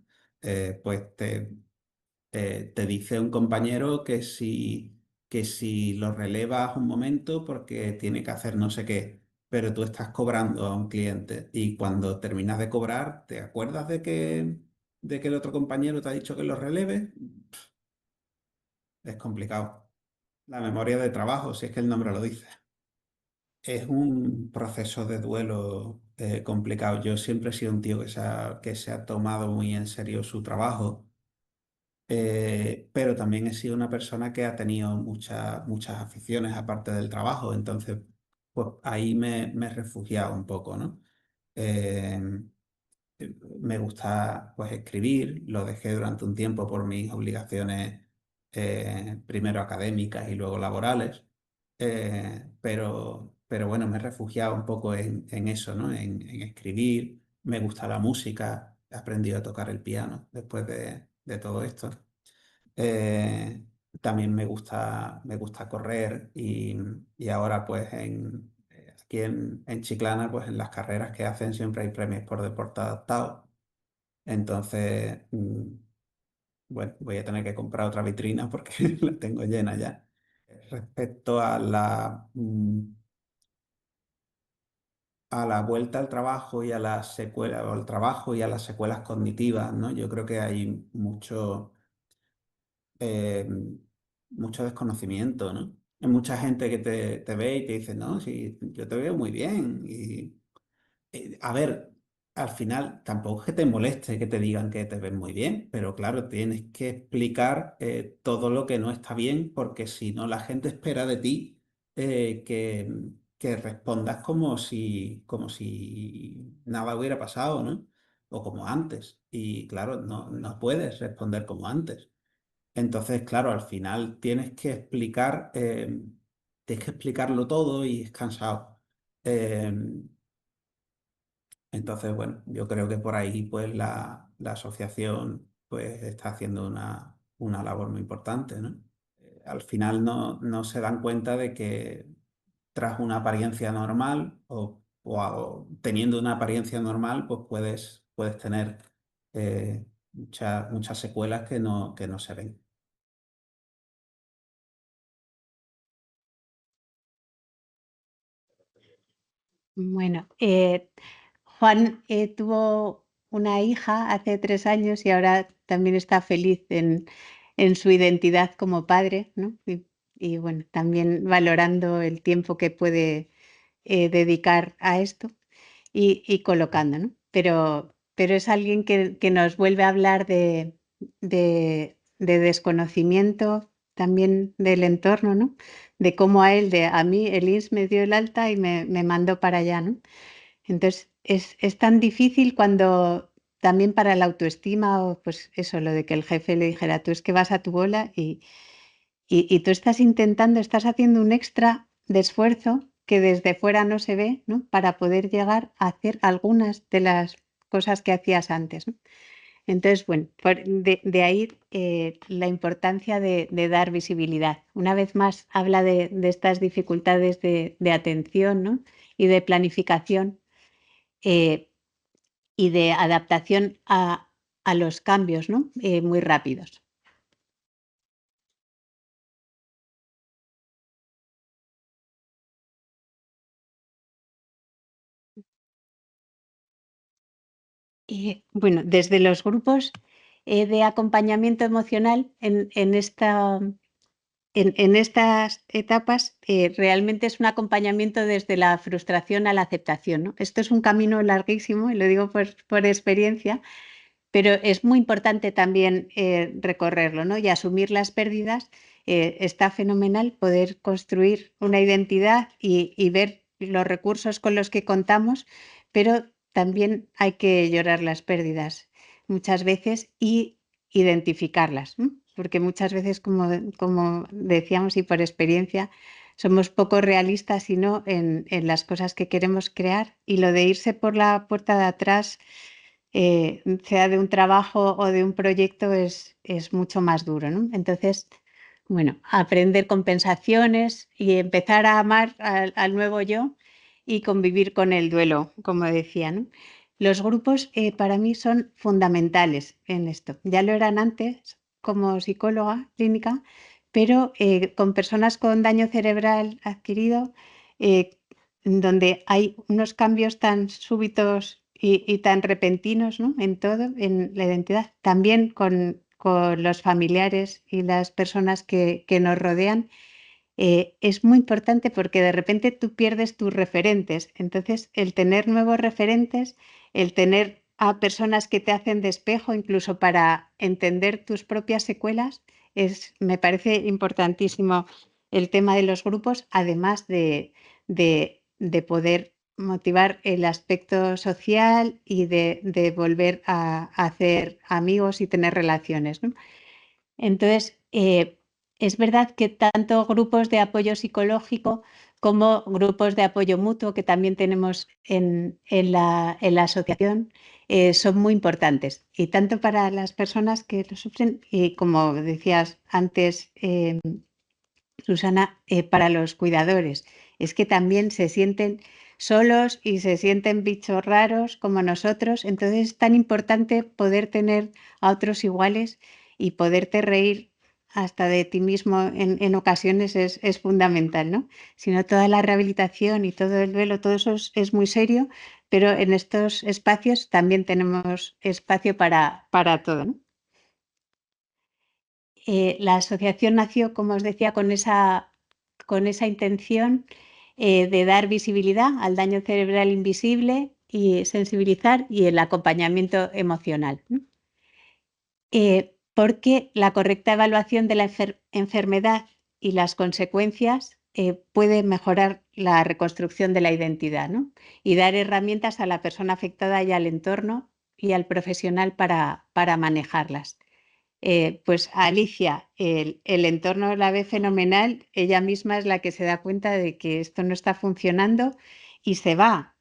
Pues te dice un compañero que si lo relevas un momento porque tiene que hacer no sé qué, pero tú estás cobrando a un cliente y cuando terminas de cobrar, ¿te acuerdas de que el otro compañero te ha dicho que lo releve? Es complicado. La memoria de trabajo, si es que el nombre lo dice. Es un proceso de duelo complicado. Yo siempre he sido un tío que se ha tomado muy en serio su trabajo, pero también he sido una persona que ha tenido muchas aficiones aparte del trabajo. Entonces, pues ahí me he refugiado un poco, ¿no? Eh, Me gusta pues escribir, lo dejé durante un tiempo por mis obligaciones, primero académicas y luego laborales, pero bueno, me he refugiado un poco en eso, ¿no? En escribir, me gusta la música, he aprendido a tocar el piano después de todo esto. Eh, También me gusta correr y ahora pues aquí en Chiclana pues en las carreras que hacen siempre hay premios por deporte adaptado. Entonces, bueno, voy a tener que comprar otra vitrina porque la tengo llena ya. Respecto a la vuelta al trabajo y a las secuelas, o al trabajo y a las secuelas cognitivas, ¿no? Yo creo que hay eh, mucho desconocimiento, ¿no? Hay mucha gente que te ve y te dice, no, sí, yo te veo muy bien. A ver, al final tampoco es que te moleste que te digan que te ves muy bien, pero claro, tienes que explicar todo lo que no está bien, porque si no, la gente espera de ti que respondas como si nada hubiera pasado, ¿no? O como antes. Y claro, no puedes responder como antes. Entonces, claro, al final tienes que explicarlo todo y es cansado. Eh, entonces, bueno, yo creo que por ahí pues la asociación pues está haciendo una labor muy importante, ¿no? Al final no se dan cuenta de que tras una apariencia normal teniendo una apariencia normal, pues puedes tener muchas secuelas que no se ven. Bueno, Juan tuvo una hija hace 3 años y ahora también está feliz en su identidad como padre, ¿no? Y bueno, también valorando el tiempo que puede dedicar a esto y colocando, ¿no? Pero es alguien que nos vuelve a hablar de desconocimiento también del entorno, ¿no? De cómo a mí el INS me dio el alta y me mandó para allá, ¿no? Entonces, es tan difícil cuando también para la autoestima o pues eso, lo de que el jefe le dijera, tú es que vas a tu bola y tú estás intentando, estás haciendo un extra de esfuerzo que desde fuera no se ve, ¿no? Para poder llegar a hacer algunas de las cosas que hacías antes, ¿no? Entonces, bueno, de ahí la importancia de dar visibilidad. Una vez más, habla de estas dificultades de atención, ¿no? Y de planificación y de adaptación a los cambios, ¿no? Muy rápidos. Bueno, desde los grupos de acompañamiento emocional en estas etapas realmente es un acompañamiento desde la frustración a la aceptación, ¿no? Esto es un camino larguísimo, y lo digo por experiencia, pero es muy importante también recorrerlo, ¿no? Y asumir las pérdidas. Está fenomenal poder construir una identidad y ver los recursos con los que contamos, pero también hay que llorar las pérdidas muchas veces y identificarlas, ¿no? Porque muchas veces, como decíamos y por experiencia, somos poco realistas sino en las cosas que queremos crear, y lo de irse por la puerta de atrás, sea de un trabajo o de un proyecto, es mucho más duro, ¿no? Entonces, bueno, aprender compensaciones y empezar a amar al nuevo yo y convivir con el duelo, como decía, ¿no? Los grupos para mí son fundamentales en esto. Ya lo eran antes como psicóloga clínica, pero con personas con daño cerebral adquirido, eh, donde hay unos cambios tan súbitos y tan repentinos, ¿no? En todo, en la identidad, también con los familiares y las personas que nos rodean, es muy importante porque de repente tú pierdes tus referentes. Entonces, el tener nuevos referentes, el tener a personas que te hacen de espejo, incluso para entender tus propias secuelas, me parece importantísimo el tema de los grupos, además de poder motivar el aspecto social y de volver a hacer amigos y tener relaciones, ¿no? Entonces, es verdad que tanto grupos de apoyo psicológico como grupos de apoyo mutuo que también tenemos en la asociación son muy importantes, y tanto para las personas que lo sufren y, como decías antes, Susana, para los cuidadores. Es que también se sienten solos y se sienten bichos raros como nosotros, entonces es tan importante poder tener a otros iguales y poderte reír hasta de ti mismo en ocasiones es fundamental, ¿no? Si no, toda la rehabilitación y todo el duelo, todo eso es muy serio, pero en estos espacios también tenemos espacio para todo, ¿no? La asociación nació, como os decía, con esa intención de dar visibilidad al daño cerebral invisible y sensibilizar y el acompañamiento emocional, ¿no? Porque la correcta evaluación de la enfermedad y las consecuencias puede mejorar la reconstrucción de la identidad, ¿no? Y dar herramientas a la persona afectada y al entorno y al profesional para manejarlas. Pues a Alicia, el entorno la ve fenomenal, ella misma es la que se da cuenta de que esto no está funcionando y se va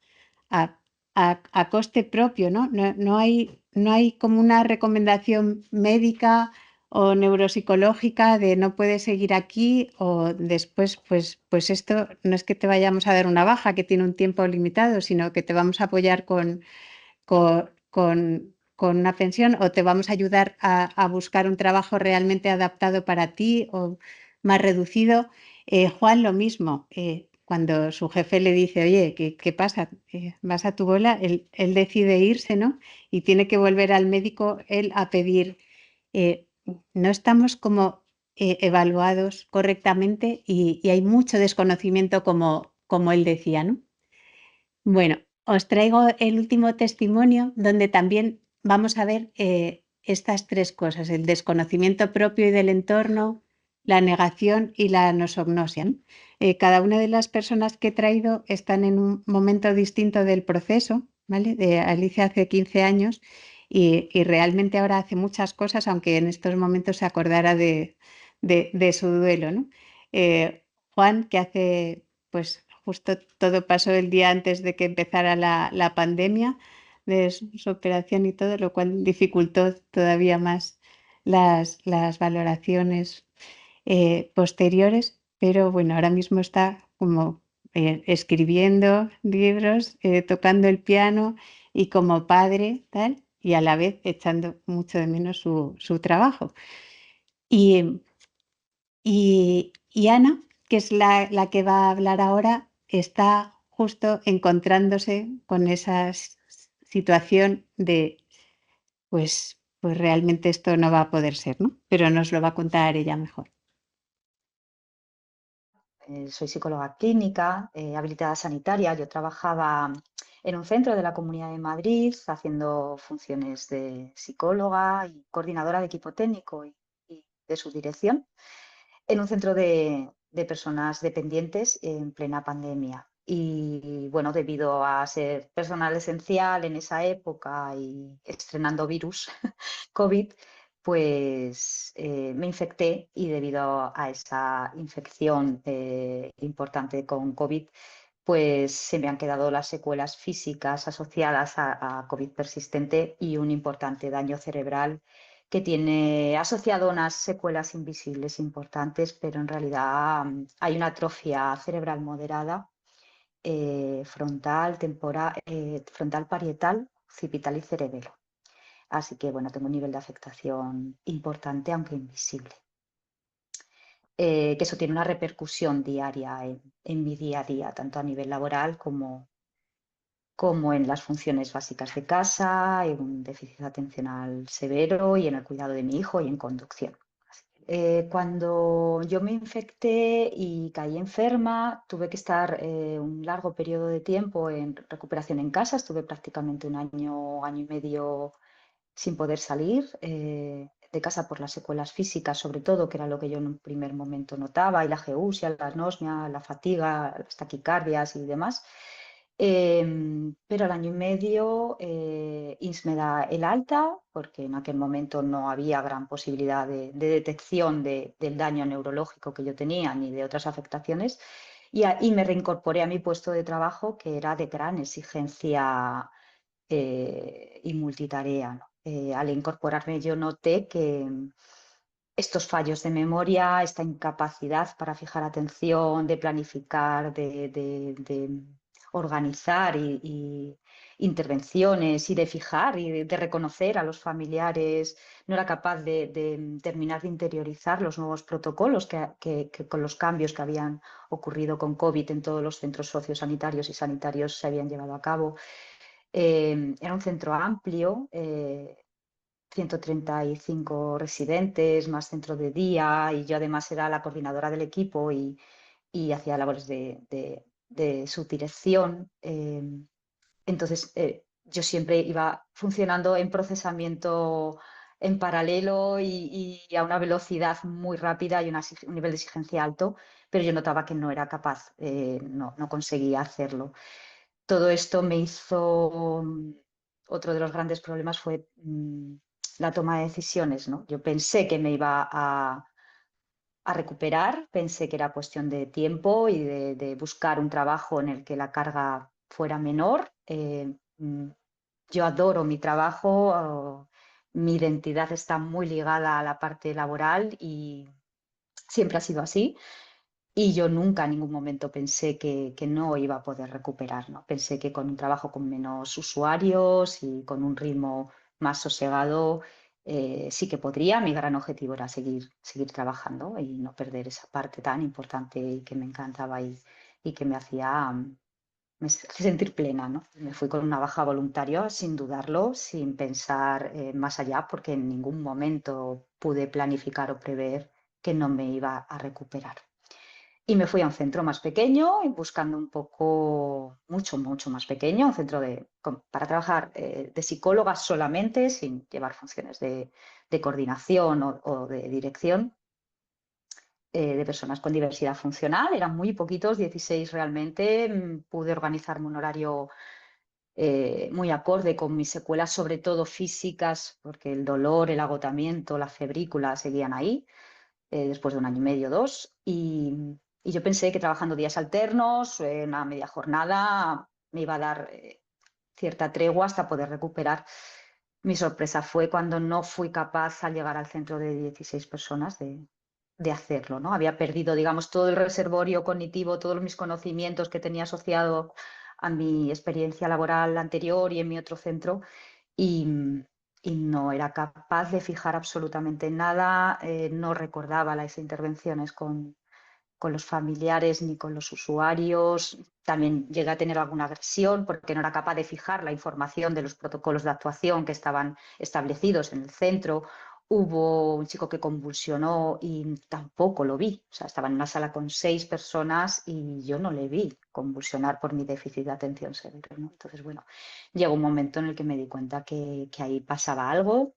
a coste propio, ¿no? No hay como una recomendación médica o neuropsicológica de no puedes seguir aquí, o después, pues esto no es que te vayamos a dar una baja que tiene un tiempo limitado, sino que te vamos a apoyar con una pensión, o te vamos a ayudar a buscar un trabajo realmente adaptado para ti o más reducido. Juan, lo mismo. Cuando su jefe le dice, oye, ¿qué pasa? ¿Vas a tu bola? Él decide irse, ¿no? Y tiene que volver al médico él a pedir. eh, no estamos como evaluados correctamente y hay mucho desconocimiento, como él decía, ¿no? Bueno, os traigo el último testimonio donde también vamos a ver estas tres cosas: el desconocimiento propio y del entorno, la negación y la nosognosia, ¿no? Cada una de las personas que he traído están en un momento distinto del proceso, ¿vale? De Alicia hace 15 años y realmente ahora hace muchas cosas, aunque en estos momentos se acordara de su duelo, ¿no? Juan, que hace, pues justo todo pasó el día antes de que empezara la pandemia, de su operación y todo, lo cual dificultó todavía más las valoraciones posteriores, pero bueno, ahora mismo está como escribiendo libros, tocando el piano y como padre, tal, y a la vez echando mucho de menos su trabajo. Y Ana, que es la que va a hablar ahora, está justo encontrándose con esa situación de, pues realmente esto no va a poder ser, ¿no? Pero nos lo va a contar ella mejor. Soy psicóloga clínica, habilitada sanitaria. Yo trabajaba en un centro de la Comunidad de Madrid haciendo funciones de psicóloga y coordinadora de equipo técnico y de su dirección en un centro de personas dependientes en plena pandemia. Y bueno, debido a ser personal esencial en esa época y estrenando virus COVID, pues me infecté y debido a esa infección importante con COVID, pues se me han quedado las secuelas físicas asociadas a COVID persistente y un importante daño cerebral que tiene asociado unas secuelas invisibles importantes, pero en realidad hay una atrofia cerebral moderada, frontal, parietal, occipital y cerebelo. Así que bueno, tengo un nivel de afectación importante, aunque invisible. Que eso tiene una repercusión diaria en mi día a día, tanto a nivel laboral como en las funciones básicas de casa, en un déficit atencional severo y en el cuidado de mi hijo y en conducción. Cuando yo me infecté y caí enferma, tuve que estar un largo periodo de tiempo en recuperación en casa. Estuve prácticamente un año, año y medio sin poder salir de casa por las secuelas físicas, sobre todo, que era lo que yo en un primer momento notaba, y la geusia, la anosmia, la fatiga, las taquicardias y demás. Pero al año y medio INS me da el alta, porque en aquel momento no había gran posibilidad de detección del daño neurológico que yo tenía ni de otras afectaciones, y me reincorporé a mi puesto de trabajo, que era de gran exigencia y multitarea, ¿no? Al incorporarme yo noté que estos fallos de memoria, esta incapacidad para fijar atención, de planificar, de organizar y intervenciones y de fijar y de reconocer a los familiares, no era capaz de terminar de interiorizar los nuevos protocolos que con los cambios que habían ocurrido con COVID en todos los centros sociosanitarios y sanitarios se habían llevado a cabo. Era un centro amplio, 135 residentes, más centro de día, y yo además era la coordinadora del equipo y hacía labores de subdirección. Entonces, yo siempre iba funcionando en procesamiento en paralelo y a una velocidad muy rápida y un nivel de exigencia alto, pero yo notaba que no era capaz, no conseguía hacerlo. Todo esto me hizo, otro de los grandes problemas fue la toma de decisiones, ¿no? Yo pensé que me iba a recuperar, pensé que era cuestión de tiempo y de buscar un trabajo en el que la carga fuera menor. Yo adoro mi trabajo, mi identidad está muy ligada a la parte laboral y siempre ha sido así. Y yo nunca en ningún momento pensé que no iba a poder recuperar, ¿no? Pensé que con un trabajo con menos usuarios y con un ritmo más sosegado sí que podría. Mi gran objetivo era seguir trabajando y no perder esa parte tan importante y que me encantaba y que me hacía sentir plena, ¿no? Me fui con una baja voluntaria sin dudarlo, sin pensar más allá, porque en ningún momento pude planificar o prever que no me iba a recuperar. Y me fui a un centro más pequeño, buscando un poco, mucho más pequeño, un centro para trabajar de psicóloga solamente, sin llevar funciones de coordinación o de dirección. de personas con diversidad funcional. Eran muy poquitos, 16 realmente. Pude organizarme un horario muy acorde con mis secuelas, sobre todo físicas, porque el dolor, el agotamiento, la febrícula seguían ahí, después de 1 año y medio, 2. Y yo pensé que trabajando días alternos, una media jornada, me iba a dar cierta tregua hasta poder recuperar. Mi sorpresa fue cuando no fui capaz, al llegar al centro de 16 personas, de hacerlo, ¿no? Había perdido, digamos, todo el reservorio cognitivo, todos mis conocimientos que tenía asociado a mi experiencia laboral anterior y en mi otro centro, y, y no era capaz de fijar absolutamente nada, no recordaba las intervenciones con los familiares ni con los usuarios. También llegué a tener alguna agresión porque no era capaz de fijar la información de los protocolos de actuación que estaban establecidos en el centro. Hubo un chico que convulsionó y tampoco lo vi. O sea, estaba en una sala con 6 personas y yo no le vi convulsionar por mi déficit de atención severo, ¿no? Entonces, bueno, llegó un momento en el que me di cuenta que ahí pasaba algo,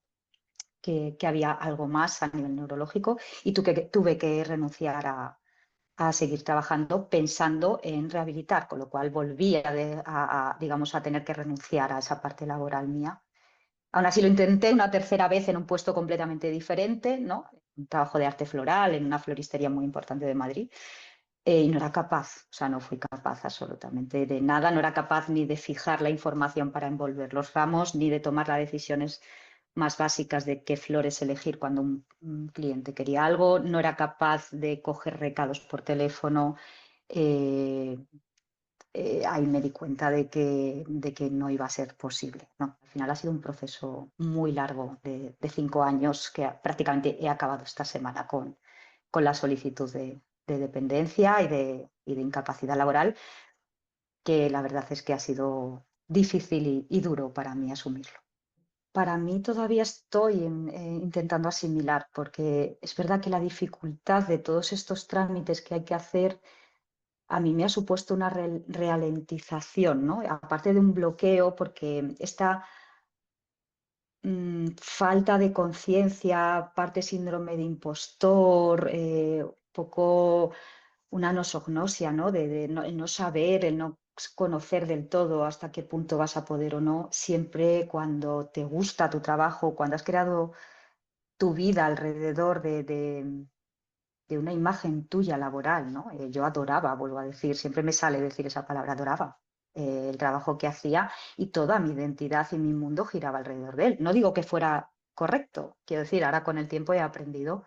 que había algo más a nivel neurológico, y tuve que renunciar a seguir trabajando pensando en rehabilitar, con lo cual volví digamos, a tener que renunciar a esa parte laboral mía. Aún así lo intenté una tercera vez en un puesto completamente diferente, ¿no? Un trabajo de arte floral en una floristería muy importante de Madrid, y no era capaz, o sea, no fui capaz absolutamente de nada, no era capaz ni de fijar la información para envolver los ramos, ni de tomar las decisiones más básicas de qué flores elegir cuando un cliente quería algo, no era capaz de coger recados por teléfono. Ahí me di cuenta de que no iba a ser posible, ¿no? Al final ha sido un proceso muy largo de 5 años que prácticamente he acabado esta semana con la solicitud de dependencia y de incapacidad laboral, que la verdad es que ha sido difícil y duro para mí asumirlo. Para mí todavía estoy intentando asimilar, porque es verdad que la dificultad de todos estos trámites que hay que hacer a mí me ha supuesto una ralentización, ¿no? Aparte de un bloqueo, porque esta falta de conciencia, parte síndrome de impostor, un poco una nosognosia, ¿no? De el no saber, el no conocer del todo hasta qué punto vas a poder o no. Siempre cuando te gusta tu trabajo, cuando has creado tu vida alrededor de una imagen tuya laboral, ¿no? Yo adoraba, vuelvo a decir, siempre me sale decir esa palabra, adoraba el trabajo que hacía, y toda mi identidad y mi mundo giraba alrededor de él. No digo que fuera correcto, quiero decir, ahora con el tiempo he aprendido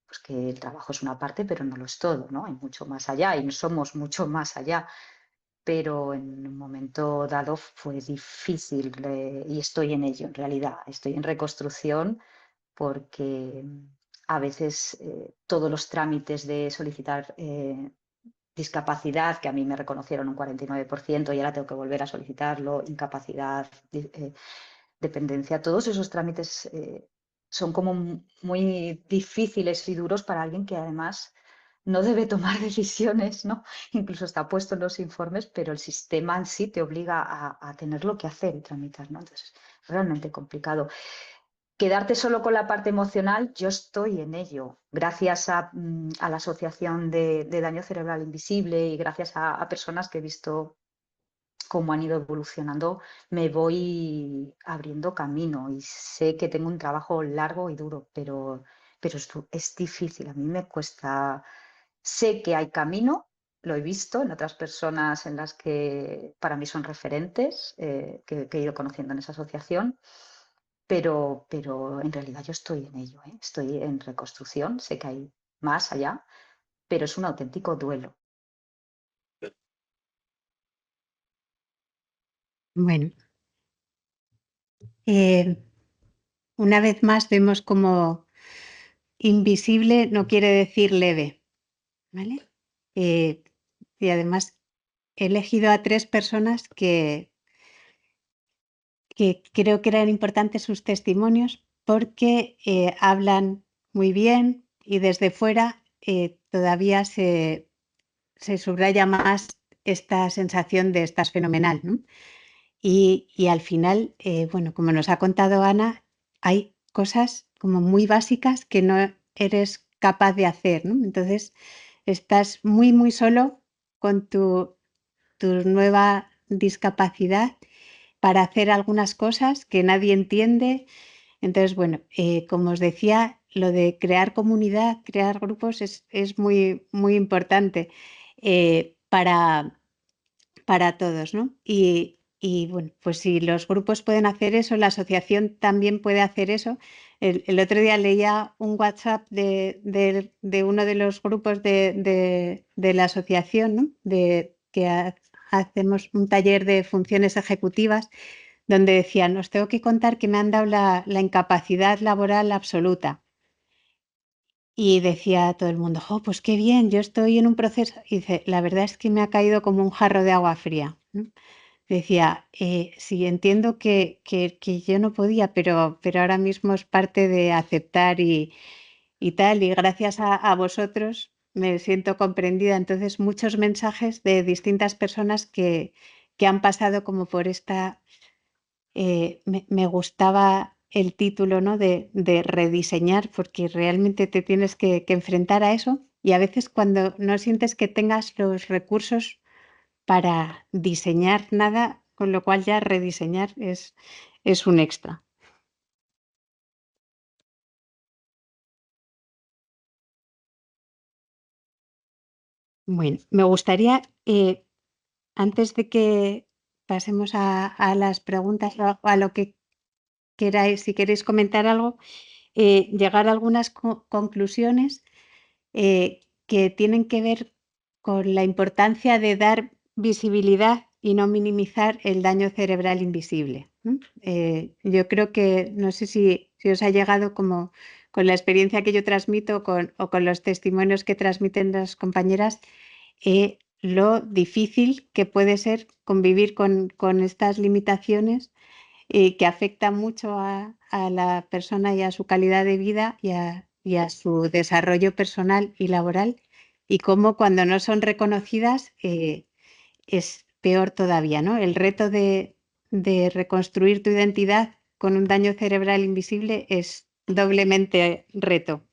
pues que el trabajo es una parte, pero no lo es todo, ¿no? Hay mucho más allá y somos mucho más allá. Pero en un momento dado fue difícil, y estoy en ello en realidad, estoy en reconstrucción, porque a veces todos los trámites de solicitar discapacidad, que a mí me reconocieron un 49% y ahora tengo que volver a solicitarlo, incapacidad, dependencia, todos esos trámites son como muy difíciles y duros para alguien que además no debe tomar decisiones, ¿no? Incluso está puesto en los informes, pero el sistema en sí te obliga a tenerlo que hacer y tramitar, ¿no? Entonces, es realmente complicado. Quedarte solo con la parte emocional, yo estoy en ello. Gracias a la Asociación de Daño Cerebral Invisible y gracias a personas que he visto cómo han ido evolucionando, me voy abriendo camino y sé que tengo un trabajo largo y duro, pero esto es difícil, a mí me cuesta. Sé que hay camino, lo he visto en otras personas en las que para mí son referentes, que he ido conociendo en esa asociación, pero en realidad yo estoy en ello, ¿eh? Estoy en reconstrucción, sé que hay más allá, pero es un auténtico duelo. Bueno, una vez más vemos como invisible no quiere decir leve, ¿vale? Y además he elegido a 3 personas que creo que eran importantes sus testimonios porque hablan muy bien y desde fuera todavía se subraya más esta sensación de estás fenomenal, ¿no? Y al final, bueno, como nos ha contado Ana, hay cosas como muy básicas que no eres capaz de hacer, ¿no? Entonces, estás muy, muy solo con tu nueva discapacidad para hacer algunas cosas que nadie entiende. Entonces, bueno, como os decía, lo de crear comunidad, crear grupos es muy, muy importante para todos, ¿no? Y, bueno, pues si los grupos pueden hacer eso, la asociación también puede hacer eso. El otro día leía un WhatsApp de uno de los grupos de la asociación, ¿no? Hacemos un taller de funciones ejecutivas donde decían, os tengo que contar que me han dado la incapacidad laboral absoluta. Y decía todo el mundo, oh, pues qué bien, yo estoy en un proceso. Y dice, la verdad es que me ha caído como un jarro de agua fría, ¿no? Decía, sí, entiendo que yo no podía, pero ahora mismo es parte de aceptar y tal, y gracias a vosotros me siento comprendida. Entonces, muchos mensajes de distintas personas que han pasado como por esta me gustaba el título, ¿no? de rediseñar, porque realmente te tienes que enfrentar a eso y a veces cuando no sientes que tengas los recursos para diseñar nada, con lo cual ya rediseñar es un extra. Bueno, me gustaría, antes de que pasemos a las preguntas o a lo que queráis, si queréis comentar algo, llegar a algunas conclusiones que tienen que ver con la importancia de dar visibilidad y no minimizar el daño cerebral invisible, ¿no? Yo creo que, no sé si os ha llegado como con la experiencia que yo transmito o con los testimonios que transmiten las compañeras, lo difícil que puede ser convivir con estas limitaciones que afecta mucho a la persona y a su calidad de vida y a su desarrollo personal y laboral, y cómo cuando no son reconocidas es peor todavía, ¿no? El reto de reconstruir tu identidad con un daño cerebral invisible es doblemente reto.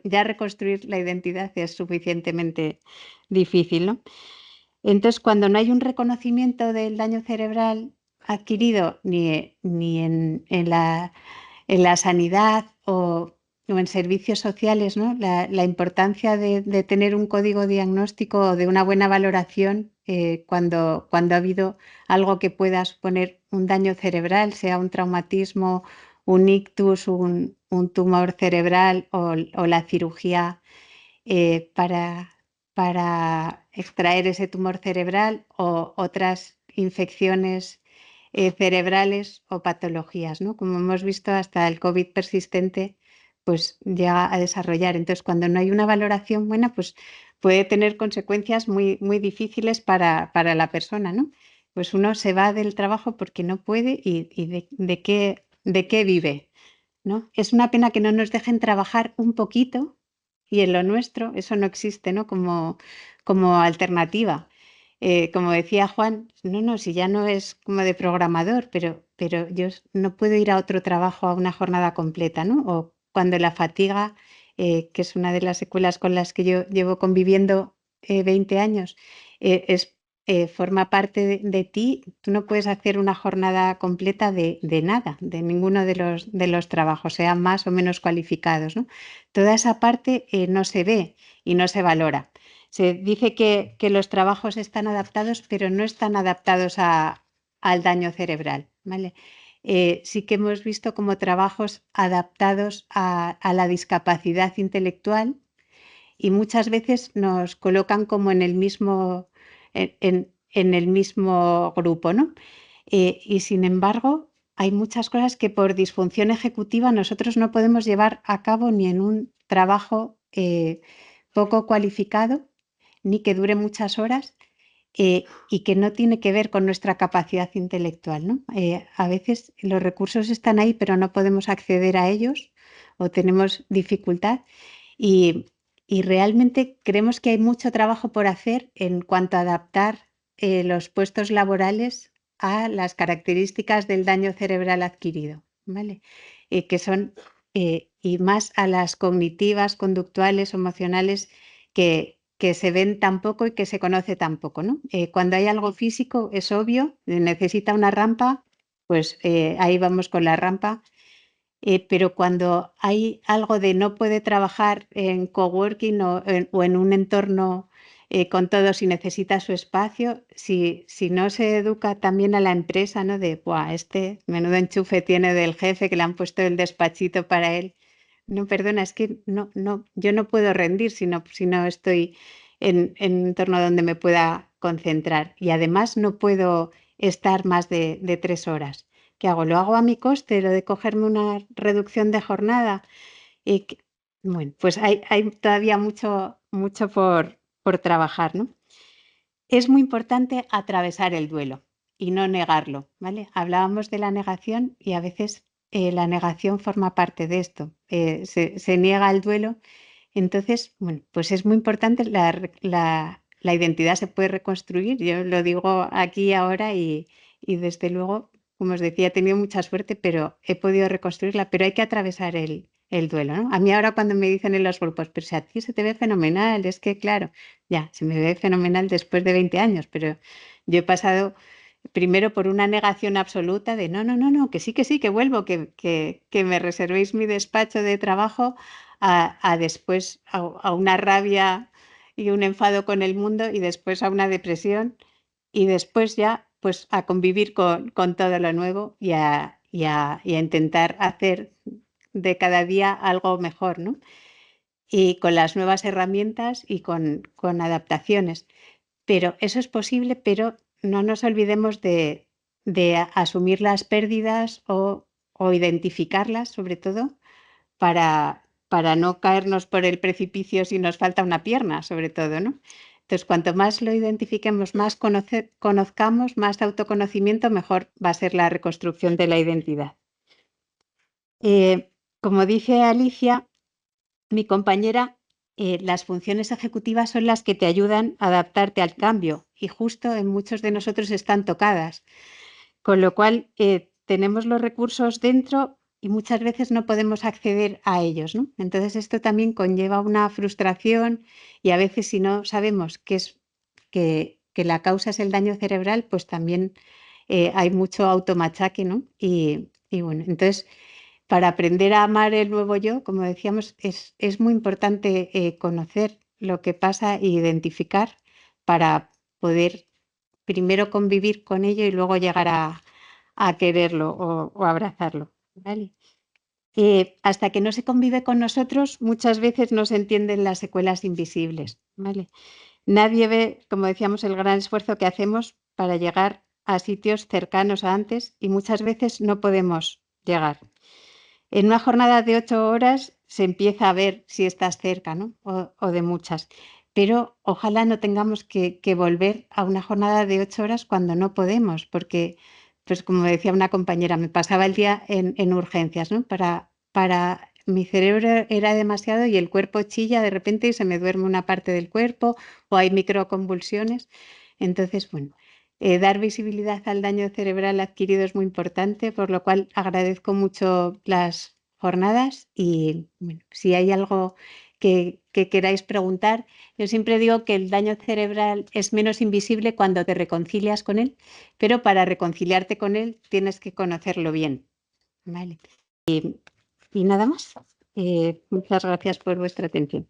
Ya reconstruir la identidad es suficientemente difícil, ¿no? Entonces, cuando no hay un reconocimiento del daño cerebral adquirido ni en la sanidad o en servicios sociales, ¿no? La importancia de tener un código diagnóstico o de una buena valoración cuando ha habido algo que pueda suponer un daño cerebral, sea un traumatismo, un ictus, un tumor cerebral o la cirugía para extraer ese tumor cerebral o otras infecciones cerebrales o patologías, ¿no? Como hemos visto, hasta el COVID persistente pues llega a desarrollar. Entonces, cuando no hay una valoración buena, pues puede tener consecuencias muy, muy difíciles para la persona, ¿no? Pues uno se va del trabajo porque no puede y de qué vive, ¿no? Es una pena que no nos dejen trabajar un poquito y en lo nuestro eso no existe, ¿no? Como alternativa. Como decía Juan, no, si ya no es como de programador, pero yo no puedo ir a otro trabajo a una jornada completa, ¿no? O cuando la fatiga, que es una de las secuelas con las que yo llevo conviviendo 20 años, forma parte de ti, tú no puedes hacer una jornada completa de nada, de ninguno de los trabajos, sean más o menos cualificados, ¿no? Toda esa parte no se ve y no se valora. Se dice que los trabajos están adaptados, pero no están adaptados al daño cerebral, ¿vale? Sí que hemos visto como trabajos adaptados a la discapacidad intelectual y muchas veces nos colocan como en el mismo, en el mismo grupo, ¿no? Y sin embargo, hay muchas cosas que por disfunción ejecutiva nosotros no podemos llevar a cabo ni en un trabajo poco cualificado, ni que dure muchas horas y que no tiene que ver con nuestra capacidad intelectual, ¿no? A veces los recursos están ahí, pero no podemos acceder a ellos o tenemos dificultad y realmente creemos que hay mucho trabajo por hacer en cuanto a adaptar los puestos laborales a las características del daño cerebral adquirido, ¿vale? Que son y más a las cognitivas, conductuales, emocionales que se ven tan poco y que se conoce tan poco, ¿no? Cuando hay algo físico es obvio, necesita una rampa, pues ahí vamos con la rampa. Pero cuando hay algo de no puede trabajar en coworking o en un entorno con todos y necesita su espacio, si no se educa también a la empresa, ¿no? De, ¡buah, este menudo enchufe tiene del jefe que le han puesto el despachito para él! No, perdona, es que yo no puedo rendir si no estoy en un entorno donde me pueda concentrar. Y además no puedo estar más de 3 horas. ¿Qué hago? ¿Lo hago a mi coste, lo de cogerme una reducción de jornada? Bueno, pues hay todavía mucho por trabajar, ¿no? Es muy importante atravesar el duelo y no negarlo, ¿vale? Hablábamos de la negación y a veces la negación forma parte de esto. Se niega el duelo. Entonces, bueno, pues es muy importante, la identidad se puede reconstruir, yo lo digo aquí ahora y desde luego, como os decía, he tenido mucha suerte, pero he podido reconstruirla, pero hay que atravesar el duelo, ¿no? A mí ahora cuando me dicen en los grupos, pero si a ti se te ve fenomenal, es que claro, ya, se me ve fenomenal después de 20 años, pero yo he pasado primero por una negación absoluta de no, que sí, que vuelvo, que me reservéis mi despacho de trabajo, a después a una rabia y un enfado con el mundo y después a una depresión y después ya pues a convivir con todo lo nuevo y a intentar hacer de cada día algo mejor, ¿no? Y con las nuevas herramientas y con adaptaciones. Pero eso es posible, pero no nos olvidemos de asumir las pérdidas o identificarlas, sobre todo, para no caernos por el precipicio si nos falta una pierna, sobre todo, ¿no? Entonces, cuanto más lo identifiquemos, más conozcamos, más autoconocimiento, mejor va a ser la reconstrucción de la identidad. Como dice Alicia, mi compañera, las funciones ejecutivas son las que te ayudan a adaptarte al cambio y justo en muchos de nosotros están tocadas, con lo cual tenemos los recursos dentro y muchas veces no podemos acceder a ellos, ¿no? Entonces esto también conlleva una frustración y a veces si no sabemos que la causa es el daño cerebral, pues también hay mucho automachaque, ¿no? Y bueno, entonces para aprender a amar el nuevo yo, como decíamos, es muy importante conocer lo que pasa e identificar para poder primero convivir con ello y luego llegar a quererlo o abrazarlo, ¿vale? Hasta que no se convive con nosotros, muchas veces no se entienden las secuelas invisibles, ¿vale? Nadie ve, como decíamos, el gran esfuerzo que hacemos para llegar a sitios cercanos a antes y muchas veces no podemos llegar. En una jornada de 8 horas se empieza a ver si estás cerca, ¿no? O de muchas. Pero ojalá no tengamos que volver a una jornada de 8 horas cuando no podemos, porque, pues como decía una compañera, me pasaba el día en urgencias, ¿no? Para mi cerebro era demasiado y el cuerpo chilla de repente y se me duerme una parte del cuerpo o hay microconvulsiones. Entonces, bueno, dar visibilidad al daño cerebral adquirido es muy importante, por lo cual agradezco mucho las jornadas y bueno, si hay algo que queráis preguntar, yo siempre digo que el daño cerebral es menos invisible cuando te reconcilias con él, pero para reconciliarte con él tienes que conocerlo bien, ¿vale? Y nada más. Muchas gracias por vuestra atención.